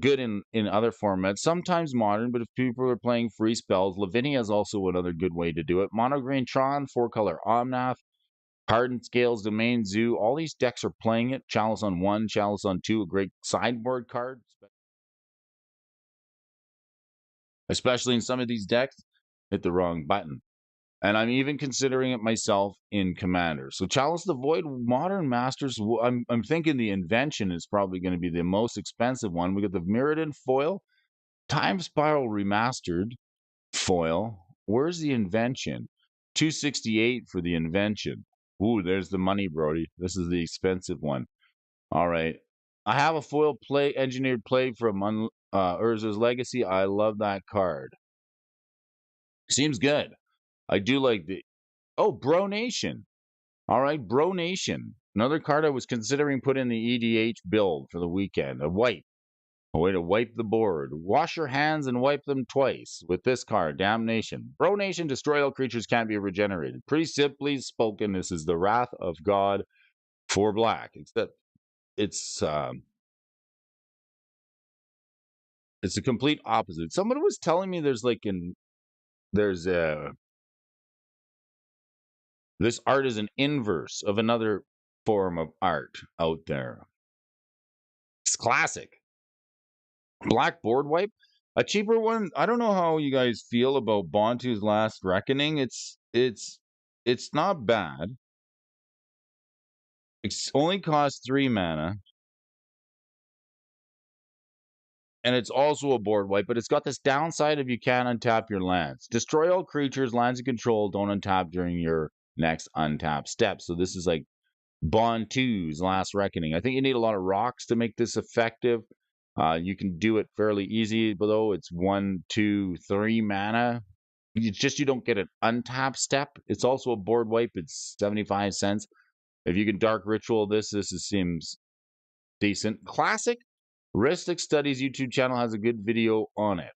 Speaker 1: good in other formats. Sometimes Modern, but if people are playing free spells, Lavinia is also another good way to do it. Mono Green Tron, 4-color Omnath, Hardened Scales, Domain Zoo. All these decks are playing it. Chalice on 1, Chalice on 2, a great sideboard card. especially in some of these decks, hit the wrong button. And I'm even considering it myself in Commander. So Chalice the Void, Modern Masters, I'm thinking the Invention is probably going to be the most expensive one. We got the Mirrodin foil, Time Spiral Remastered foil. Where's the Invention? 268 for the Invention. Ooh, there's the money, Brody. This is the expensive one. All right. I have a foil engineered play from Urza's Legacy. I love that card. Seems good. I do like the Bro Nation. All right, Bro Nation. Another card I was considering put in the EDH build for the weekend. A wipe. A way to wipe the board. Wash your hands and wipe them twice with this card, Damnation. Bro Nation, destroy all creatures can't be regenerated. Pretty simply spoken, this is the Wrath of God for black. Except it's the complete opposite. Someone was telling me this art is an inverse of another form of art out there. It's classic. Black board wipe, a cheaper one. I don't know how you guys feel about Bontu's Last Reckoning. It's not bad. It only costs 3 mana. And it's also a board wipe, but it's got this downside of you can't untap your lands. Destroy all creatures, lands you control, don't untap during your next untap step. So this is like Bond 2's Last Reckoning. I think you need a lot of rocks to make this effective. You can do it fairly easy, but though it's 1, 2, 3 mana. It's just you don't get an untap step. It's also a board wipe. It's 75 cents. If you can Dark Ritual seems decent. Classic Ristic Studies YouTube channel has a good video on it.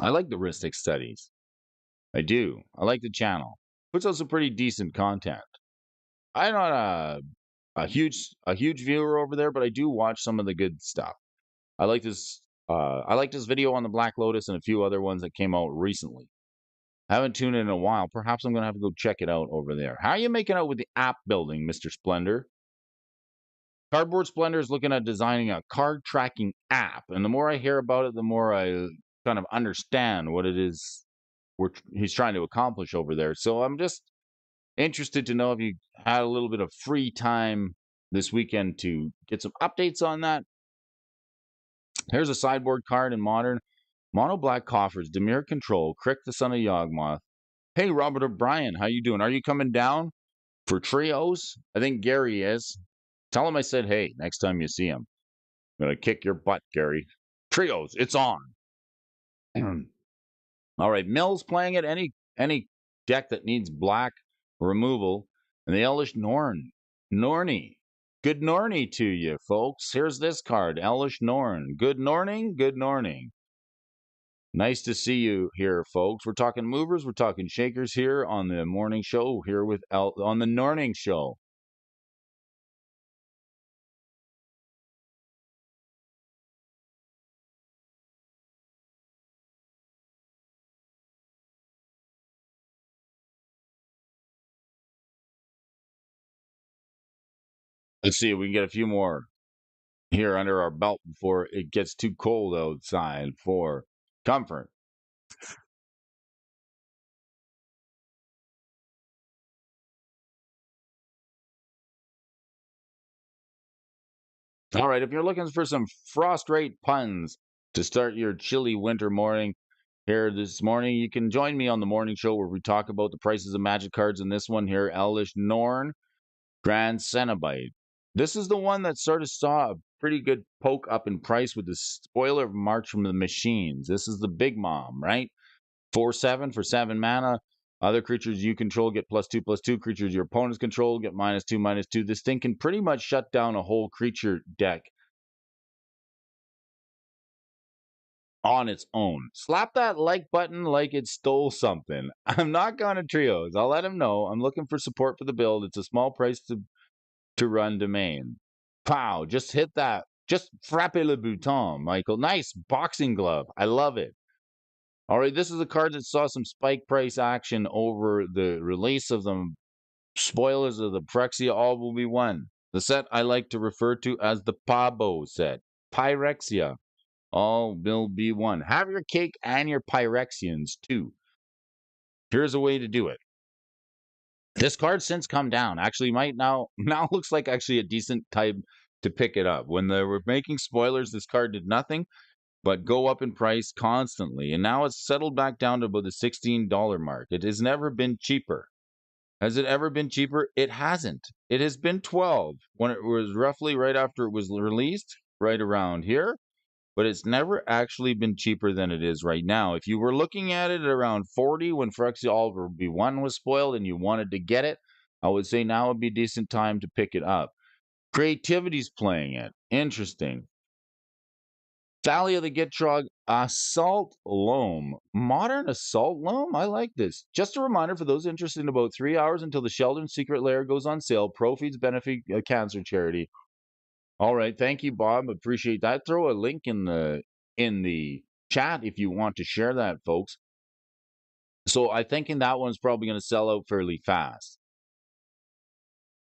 Speaker 1: I like the Ristic Studies. I do. I like the channel. Puts out some pretty decent content. I'm not a huge viewer over there, but I do watch some of the good stuff. I like this video on the Black Lotus and a few other ones that came out recently. I haven't tuned in a while. Perhaps I'm going to have to go check it out over there. How are you making out with the app building, Mr. Splendor? Cardboard Splendor is looking at designing a card tracking app. And the more I hear about it, the more I kind of understand what it is he's trying to accomplish over there. So I'm just interested to know if you had a little bit of free time this weekend to get some updates on that. Here's a sideboard card in Modern. Mono Black Coffers, Dimir Control, Crick the Son of Yawgmoth. Hey, Robert O'Brien, how you doing? Are you coming down for trios? I think Gary is. Tell him I said, hey, next time you see him. I'm going to kick your butt, Gary. Trios, it's on. All right, Mill's playing it. Any deck that needs black removal. And the Elvish Norny. Good Norny to you, folks. Here's this card, Elvish Norn. Good morning, good morning. Nice to see you here, folks. We're talking movers, we're talking shakers here on the morning show, here with on the Norning Show. Let's see if we can get a few more here under our belt before it gets too cold outside for comfort. All right, if you're looking for some frost rate puns to start your chilly winter morning here this morning, you can join me on the morning show where we talk about the prices of Magic cards. In this one here, Elvish Norn, Grand Cenobite. This is the one that sort of saw a pretty good poke up in price with the spoiler of March from the Machines. This is the big mom, right? 4/7 for 7 mana. Other creatures you control get +2/+2. Creatures your opponents control get -2/-2. This thing can pretty much shut down a whole creature deck on its own. Slap that like button like it stole something. I'm not going to trios. I'll let him know. I'm looking for support for the build. It's a small price to run domain. Pow, just hit that. Just frappe le bouton, Michael. Nice boxing glove. I love it. All right, this is a card that saw some spike price action over the release of the spoilers of the Phyrexia All Will Be One. The set I like to refer to as the Pabo set. Pyrexia. All will be one. Have your cake and your Pyrexians too. Here's a way to do it. This card's since come down. Actually, might now looks like actually a decent time to pick it up. When they were making spoilers, this card did nothing but go up in price constantly, and now it's settled back down to about the $16 mark. It has never been cheaper. Has it ever been cheaper? It hasn't. It has been 12 when it was roughly right after it was released, right around here, but it's never actually been cheaper than it is right now. If you were looking at it at around 40 when Phyrexia All Be One was spoiled and you wanted to get it, I would say now would be a decent time to pick it up. Creativity's playing it. Interesting. Thalia the Gitrog, Assault Loam. Modern Assault Loam? I like this. Just a reminder for those interested in about 3 hours until the Sheldon Secret Lair goes on sale. Proceeds benefit a cancer charity. All right, thank you, Bob. Appreciate that. Throw a link in the chat if you want to share that, folks. So I'm thinking that one's probably going to sell out fairly fast.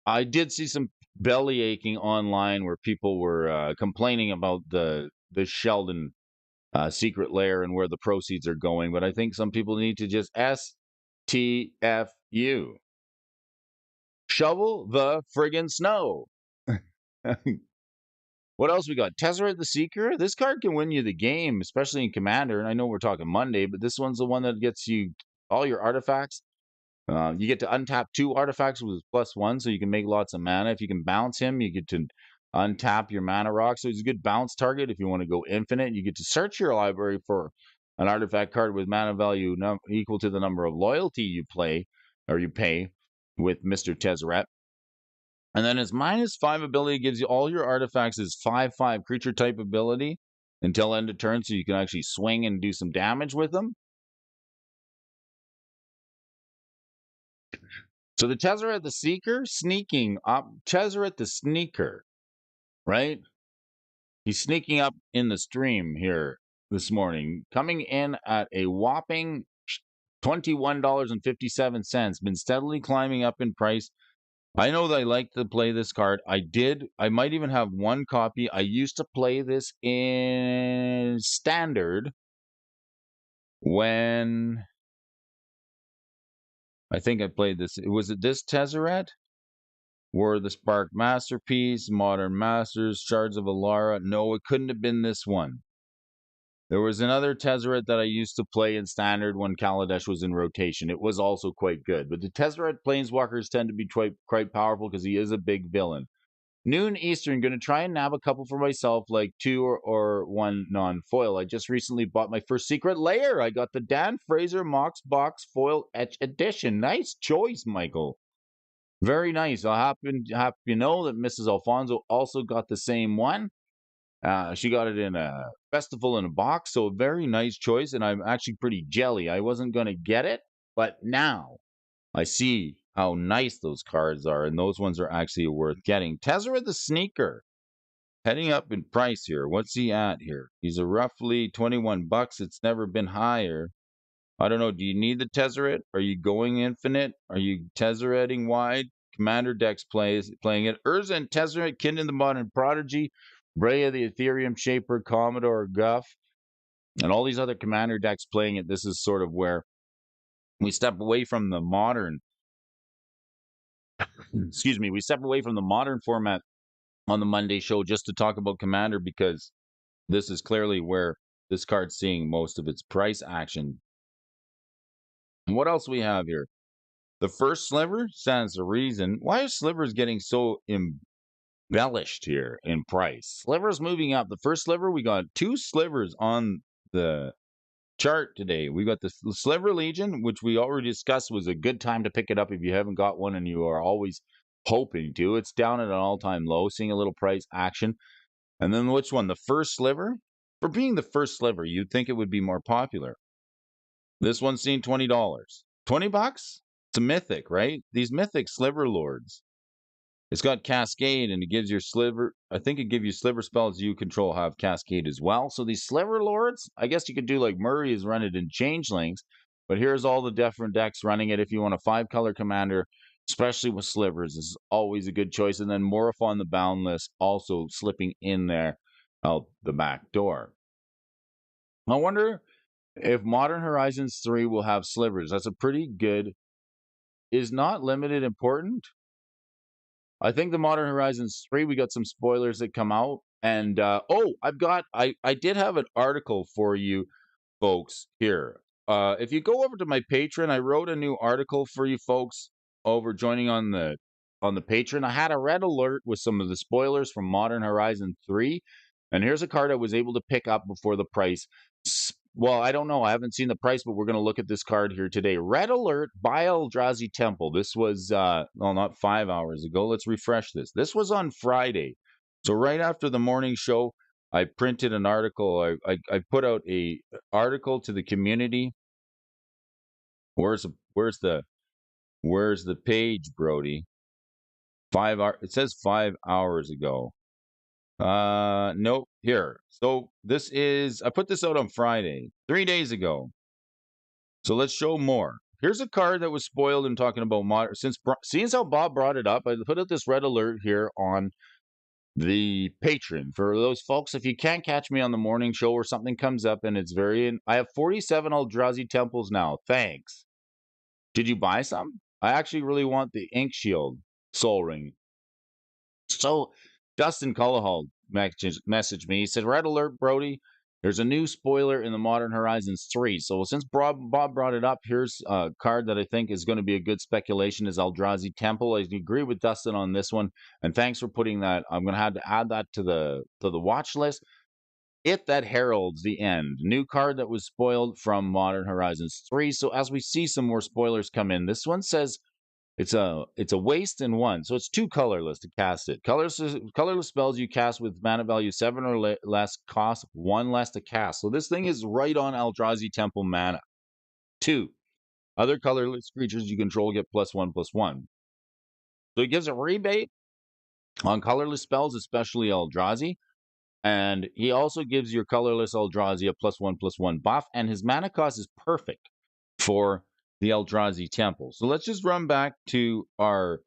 Speaker 1: I did see some belly aching online where people were complaining about the Sheldon Secret Lair and where the proceeds are going, but I think some people need to just STFU. Shovel the friggin' snow. What else we got? Tezzeret the Seeker. This card can win you the game, especially in Commander. And I know we're talking Monday, but this one's the one that gets you all your artifacts. You get to untap 2 artifacts with +1, so you can make lots of mana. If you can bounce him, you get to untap your mana rock. So he's a good bounce target if you want to go infinite. You get to search your library for an artifact card with mana value equal to the number of loyalty you play or you pay with Mr. Tezzeret. And then his -5 ability gives you all your artifacts as 5/5 creature type ability until end of turn, so you can actually swing and do some damage with them. So the Tezzeret the Seeker, sneaking up. Tezzeret the Sneaker, right? He's sneaking up in the stream here this morning, coming in at a whopping $21.57. Been steadily climbing up in price. I know that I like to play this card. I might even have one copy. I used to play this in Standard when I think I played this. Was it this Tezzeret? War of the Spark Masterpiece, Modern Masters, Shards of Alara. No, it couldn't have been this one. There was another Tezzeret that I used to play in Standard when Kaladesh was in rotation. It was also quite good. But the Tezzeret Planeswalkers tend to be quite powerful because he is a big villain. Noon Eastern, going to try and nab a couple for myself, like 2 or 1 non-foil. I just recently bought my first Secret Lair. I got the Dan Fraser Mox Box Foil Etch Edition. Nice choice, Michael. Very nice. I happen to know that Mrs. Alfonso also got the same one. She got it in a festival in a box, so a very nice choice, and I'm actually pretty jelly. I wasn't going to get it, but now I see how nice those cards are, and those ones are actually worth getting. Tezzeret the Sneaker, heading up in price here. What's he at here? He's a roughly 21 bucks. It's never been higher. I don't know. Do you need the Tezzeret? Are you going infinite? Are you Tezzereting wide? Commander decks playing it. Urza and Tezzeret, Kindred the Modern Prodigy, Brea the Ethereum Shaper, Commodore Guff, and all these other Commander decks playing it. This is sort of where we step away from the modern we step away from the modern format on the Monday show just to talk about Commander because this is clearly where this card's seeing most of its price action. And what else we have here? The first sliver stands to reason. Why are slivers getting so embellished here in price? Slivers moving up. The first sliver, we got 2 slivers on the chart today. We got the Sliver Legion, which we already discussed was a good time to pick it up if you haven't got one and you are always hoping to. It's down at an all-time low, seeing a little price action. And then which one? The first sliver? For being the first sliver, you'd think it would be more popular. This one's seen $20. $20? It's a mythic, right? These mythic sliver lords. It's got Cascade, and it gives your sliver. I think it gives you sliver spells you control have Cascade as well. So these sliver lords, I guess you could do like Murray is run it in Changelings, but here's all the different decks running it. If you want a 5-color commander, especially with slivers, is always a good choice. And then Morophon the Boundless also slipping in there out the back door. I wonder if Modern Horizons 3 will have slivers. That's a pretty good. Is not limited important? I think the Modern Horizons 3, we got some spoilers that come out. And I did have an article for you folks here. If you go over to my Patreon, I wrote a new article for you folks over joining on the Patreon. I had a red alert with some of the spoilers from Modern Horizon 3, and here's a card I was able to pick up before the price. Well, I don't know. I haven't seen the price, but we're going to look at this card here today. Red alert by Eldrazi Temple. This was not 5 hours ago. Let's refresh this. This was on Friday. So right after the morning show, I printed an article. I put out a article to the community. Where's the page, Brody? 5 hours. It says 5 hours ago. Nope. Here. So this is. I put this out on Friday, 3 days ago. So let's show more. Here's a card that was spoiled in talking about modern. Since how Bob brought it up, I put out this red alert here on the patron. For those folks, if you can't catch me on the morning show or something comes up and it's I have 47 Eldrazi temples now. Thanks. Did you buy some? I actually really want the Ink Shield Soul Ring. So Dustin Cullahall messaged me. He said, Red alert, Brody. There's a new spoiler in the Modern Horizons 3. So since Bob brought it up, here's a card that I think is going to be a good speculation is Eldrazi Temple. I agree with Dustin on this one. And thanks for putting that. I'm going to have to add that to the watch list. That heralds the end. New card that was spoiled from Modern Horizons 3. So as we see some more spoilers come in, this one says it's a waste in one, so it's 2 colorless to cast it. Colorless spells you cast with mana value 7 or less cost 1 less to cast. So this thing is right on Eldrazi Temple mana. 2. Other colorless creatures you control get +1/+1. So it gives a rebate on colorless spells, especially Eldrazi. And he also gives your colorless Eldrazi a +1/+1 buff, and his mana cost is perfect for the Eldrazi Temple. So let's just run back to our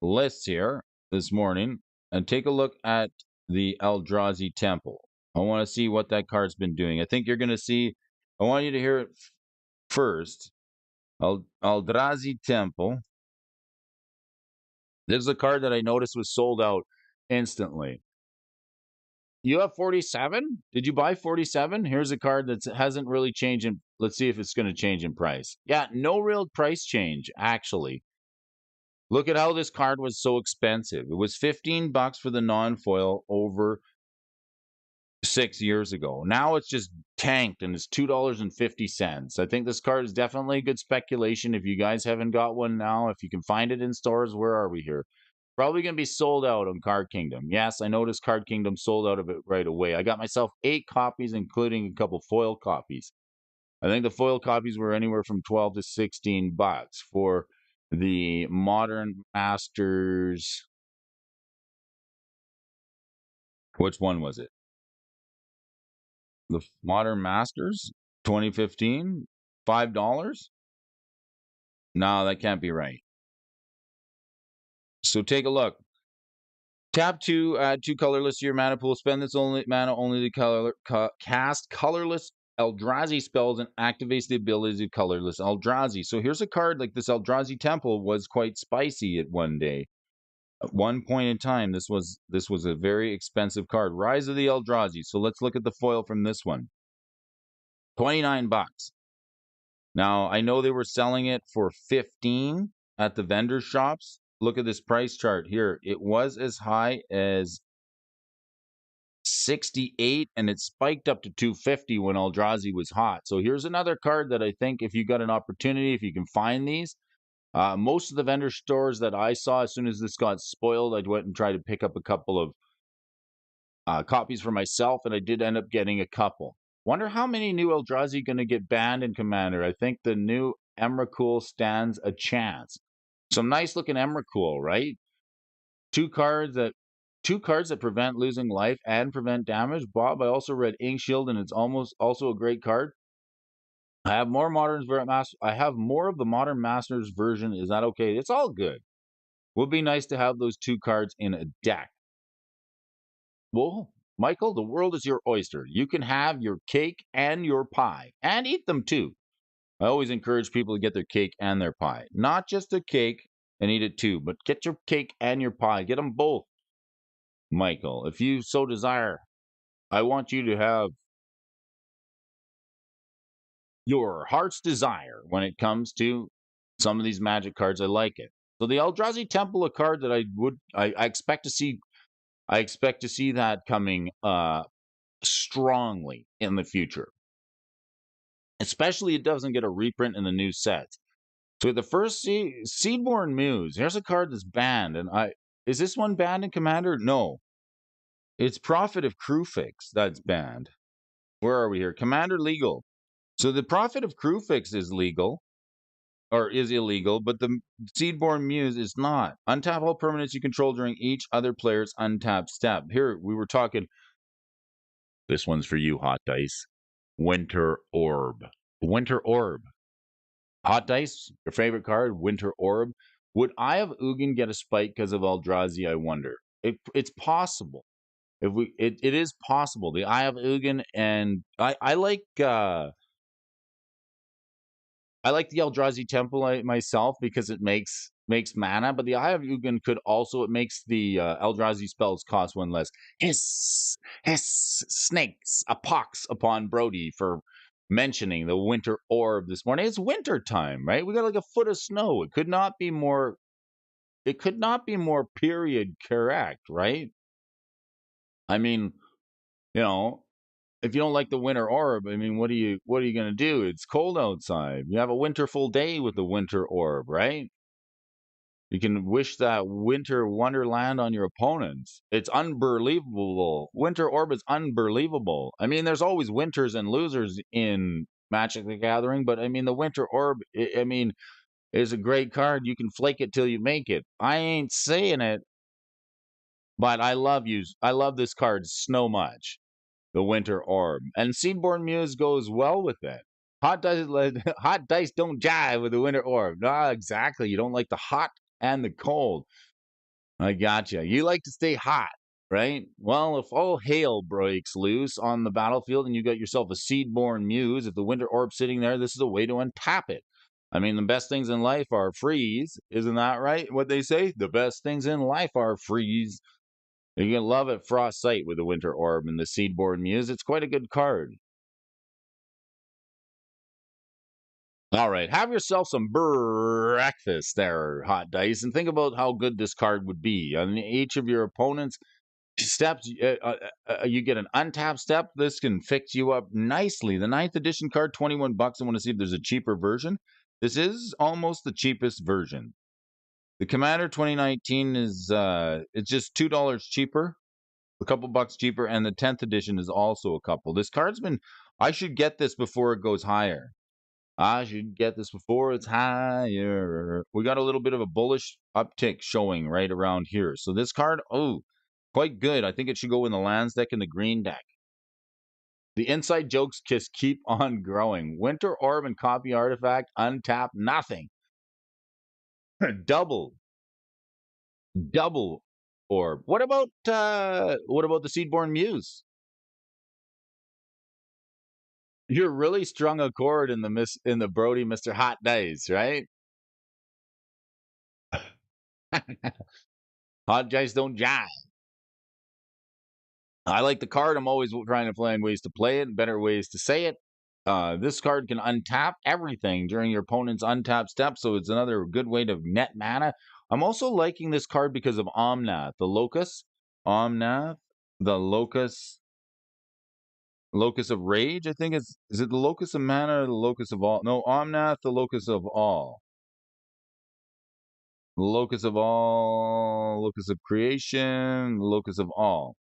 Speaker 1: lists here this morning and take a look at the Eldrazi Temple. I want to see what that card's been doing. I think you're going to see, I want you to hear it first. Eldrazi Temple. This is a card that I noticed was sold out instantly. You have 47? Did you buy 47? Here's a card that hasn't really changed in, let's see if it's going to change in price. Yeah, no real price change, actually. Look at how this card was so expensive. It was $15 for the non-foil over 6 years ago. Now it's just tanked and it's $2.50. I think this card is definitely good speculation. If you guys haven't got one now, if you can find it in stores, where are we here? Probably going to be sold out on Card Kingdom. Yes, I noticed Card Kingdom sold out of it right away. I got myself 8 copies, including a couple foil copies. I think the foil copies were anywhere from $12 to $16 for the Modern Masters. Which one was it? The Modern Masters 2015? $5? No, that can't be right. So take a look. Tap 2, add 2 colorless to your mana pool. Spend this mana only to cast colorless Eldrazi spells and activates the ability to colorless Eldrazi. So here's a card like this Eldrazi Temple was quite spicy at one day. At one point in time, this was a very expensive card. Rise of the Eldrazi. So let's look at the foil from this one. $29. Now, I know they were selling it for $15 at the vendor shops. Look at this price chart here. It was as high as 68 and it spiked up to 250 when Eldrazi was hot. So here's another card that I think if you got an opportunity, if you can find these, most of the vendor stores that I saw, as soon as this got spoiled, I went and tried to pick up a couple of copies for myself, and I did end up getting a couple. Wonder how many new Eldrazi going to get banned in Commander. I think the new Emrakul stands a chance. Some nice looking Emrakul, right? Two cards that prevent losing life and prevent damage. Bob, I also read Ink Shield, and it's also a great card. I have more I have more of the Modern Masters version. Is that okay? It's all good. Would be nice to have those 2 cards in a deck. Well, Michael, the world is your oyster. You can have your cake and your pie and eat them too. I always encourage people to get their cake and their pie. Not just the cake and eat it too, but get your cake and your pie. Get them both, Michael. If you so desire, I want you to have your heart's desire when it comes to some of these magic cards. I like it. So the Eldrazi Temple, a card that I expect to see. I expect to see that coming strongly in the future. Especially it doesn't get a reprint in the new sets. So the first Seedborn Muse. Here's a card that's banned, and is this one banned in Commander? No, it's Prophet of Crewfix that's banned. Where are we here? Commander legal. So the Prophet of Crewfix is legal, or is illegal, but the Seedborn Muse is not. Untap all permanents you control during each other player's untap step. Here we were talking. This one's for you, Hot Dice. Winter Orb. Winter Orb. Hot Dice, your favorite card, Winter Orb. Would Eye of Ugin get a spike because of Eldrazi? I wonder. It's possible. It is possible. The Eye of Ugin, and I like the Eldrazi Temple myself because it makes mana. But the Eye of Ugin could also, it makes the Eldrazi spells cost one less. Hiss, hiss, snakes, a pox upon Brody for mentioning the Winter Orb this morning. It's winter time, right? We got like a foot of snow. It could not be more. It could not be more period correct, right? I mean, you know, if you don't like the Winter Orb, I mean, what are you going to do? It's cold outside. You have a winterful day with the Winter Orb, right? You can wish that winter wonderland on your opponents. It's unbelievable. Winter Orb is unbelievable. I mean, there's always winners and losers in Magic the Gathering, but I mean, the Winter Orb, I mean, is a great card. You can flake it till you make it. I ain't saying it, but I love you. I love this card so much. The Winter Orb. And Seedborn Muse goes well with it. Hot dice don't jive with the Winter Orb. No, exactly. You don't like the hot and the cold. I gotcha. You like to stay hot, right? Well, if all hail breaks loose on the battlefield and you got yourself a Seedborn Muse, if the Winter Orb's sitting there, this is a way to untap it. I mean, the best things in life are freeze. Isn't that right? What they say? The best things in life are freeze. You're going to love it, Frost Sight, with the Winter Orb and the Seedborn Muse. It's quite a good card. All right, have yourself some breakfast there, Hot Dice, and think about how good this card would be. On each of your opponent's steps, you get an untap step. This can fix you up nicely. The 9th edition card, $21. I want to see if there's a cheaper version. This is almost the cheapest version. The Commander 2019 is it's just $2 cheaper, a couple bucks cheaper, and the 10th edition is also a couple. This card's been, I should get this before it goes higher. I should get this before it's higher. We got a little bit of a bullish uptick showing right around here. So this card, quite good. I think it should go in the lands deck and the green deck. The inside jokes just keep on growing. Winter Orb and Copy Artifact, untap, nothing. double orb. What about the Seedborn Muse? You're really strung a chord in the Brody Mr. Hot Days, right? Hot Dice don't jive. I like the card. I'm always trying to find ways to play it, better ways to say it. This card can untap everything during your opponent's untap step, so it's another good way to net mana. I'm also liking this card because of Omnath, the Locus. Omnath, the Locus of Rage, I think is it the Locus of Mana or the Locus of All? No, Omnath, the Locus of All. Locus of All, Locus of Creation, Locus of All.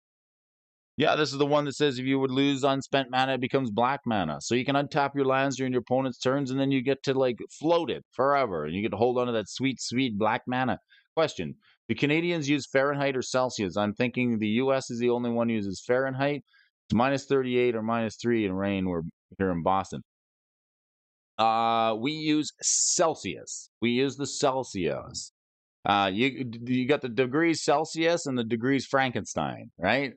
Speaker 1: Yeah, this is the one that says if you would lose unspent mana, it becomes black mana. So you can untap your lands during your opponent's turns, and then you get to like float it forever, and you get to hold on to that sweet, sweet black mana. Question: do Canadians use Fahrenheit or Celsius? I'm thinking the U.S. is the only one who uses Fahrenheit. It's minus 38 or minus 3 in rain. We're here in Boston. We use Celsius. We use the Celsius. You got the degrees Celsius and the degrees Frankenstein, right?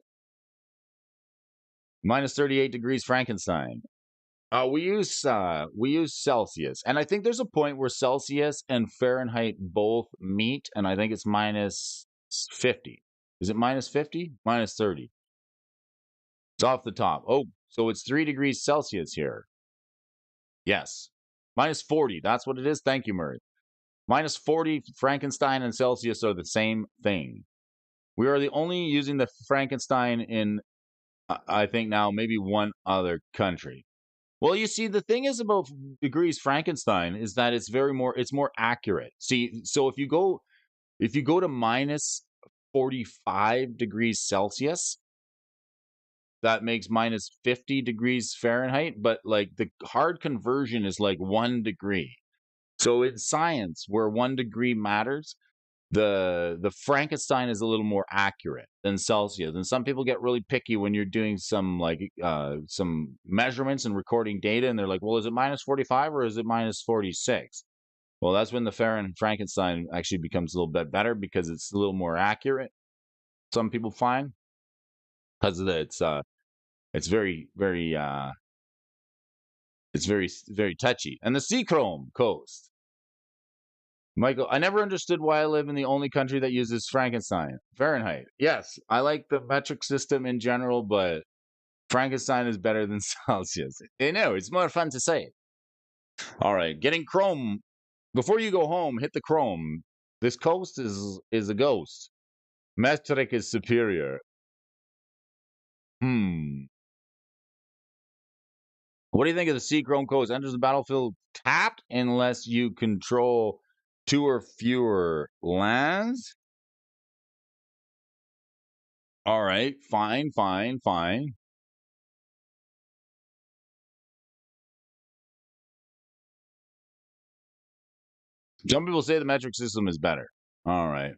Speaker 1: Minus 38 degrees Frankenstein. We use Celsius, and I think there's a point where Celsius and Fahrenheit both meet, and I think it's minus 50. Is it minus 50? Minus 30. It's off the top. Oh, so it's 3 degrees Celsius here. Yes. Minus 40. That's what it is. Thank you, Murray. Minus 40, Frankenstein and Celsius are the same thing. We are the only using the Frankenstein in, I think now, maybe one other country. Well, you see, the thing is about degrees Frankenstein is that it's more accurate. See, so if you go to minus 45 degrees Celsius, that makes minus 50 degrees Fahrenheit, but like the hard conversion is like 1 degree. So in science, where 1 degree matters, the Frankenstein is a little more accurate than Celsius. And some people get really picky when you're doing some measurements and recording data, and they're like, well, is it minus 45 or is it minus 46? Well, that's when the Frankenstein actually becomes a little bit better because it's a little more accurate. Some people find because it's very, very very touchy. And the Seachrome Coast. Michael, I never understood why I live in the only country that uses Fahrenheit. Yes, I like the metric system in general, but Frankenstein is better than Celsius. I know, it's more fun to say. All right, getting Chrome. Before you go home, hit the Chrome. This coast is a ghost. Metric is superior. What do you think of the Seachrome Coast? Enters the battlefield tapped unless you control 2 or fewer lands. All right, fine. Some people say the metric system is better. All right.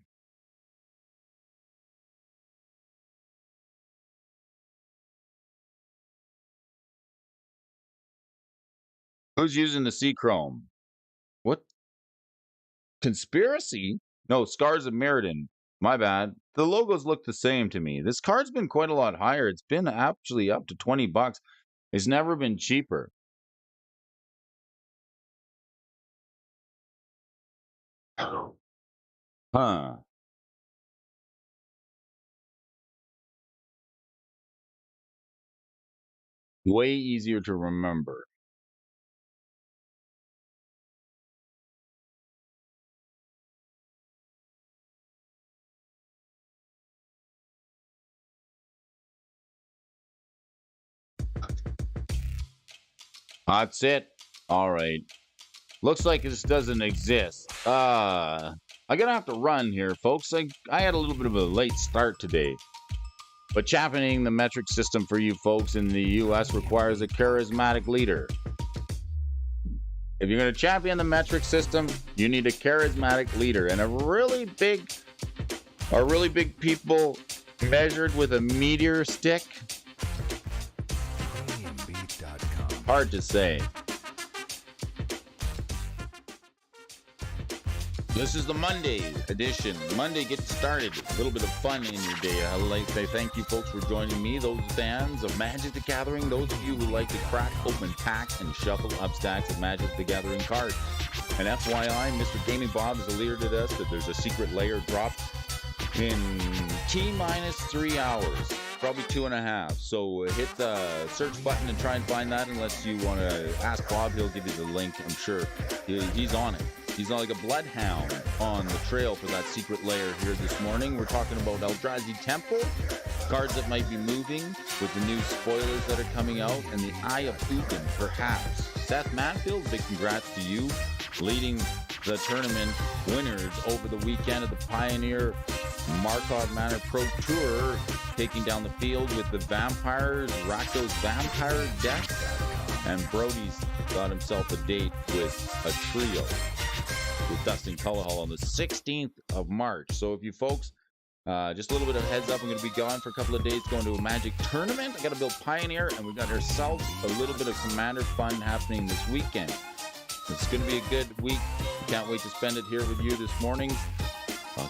Speaker 1: Who's using the Seachrome? What? Conspiracy? No, Scars of Mirrodin. My bad. The logos look the same to me. This card's been quite a lot higher. It's been actually up to $20. It's never been cheaper. Huh. Way easier to remember. That's it. All right. Looks like this doesn't exist. I'm gonna have to run here, folks. I had a little bit of a late start today. But championing the metric system for you folks in the U.S. requires a charismatic leader. If you're going to champion the metric system, you need a charismatic leader. And a really big people measured with a meteor stick? Hard to say. This is the Monday edition. Monday, get started. A little bit of fun in your day. I'd like to say thank you, folks, for joining me. Those fans of Magic the Gathering, those of you who like to crack open packs and shuffle up stacks of Magic the Gathering cards. And FYI, Mr. Gaming Bob has alerted us that there's a secret layer drop in T-3 hours. Probably 2.5. So hit the search button and try and find that. Unless you want to ask Bob, he'll give you the link. I'm sure he's on it. He's like a bloodhound on the trail for that secret layer here this morning. We're talking about Eldrazi Temple, cards that might be moving with the new spoilers that are coming out, and the Eye of Ugin, perhaps. Seth Manfield, big congrats to you, leading the tournament winners over the weekend at the Pioneer Markov Manor Pro Tour, taking down the field with the Vampires, Rakdos Vampire deck, and Brody's got himself a date with a trio with Dustin Cullahall on the 16th of March. So if you folks, just a little bit of heads up, I'm going to be gone for a couple of days going to a Magic tournament. I got to build Pioneer, and we've got ourselves a little bit of Commander fun happening this weekend. It's going to be a good week. Can't wait to spend it here with you this morning.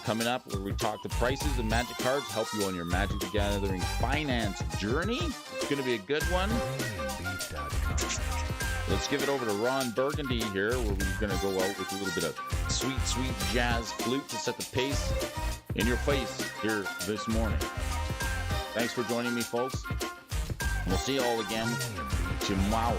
Speaker 1: Coming up, where we talk the prices of Magic cards, help you on your Magic the Gathering finance journey. It's going to be a good one. Let's give it over to Ron Burgundy here, where we're going to go out with a little bit of sweet, sweet jazz flute to set the pace in your face here this morning. Thanks for joining me, folks. We'll see you all again tomorrow.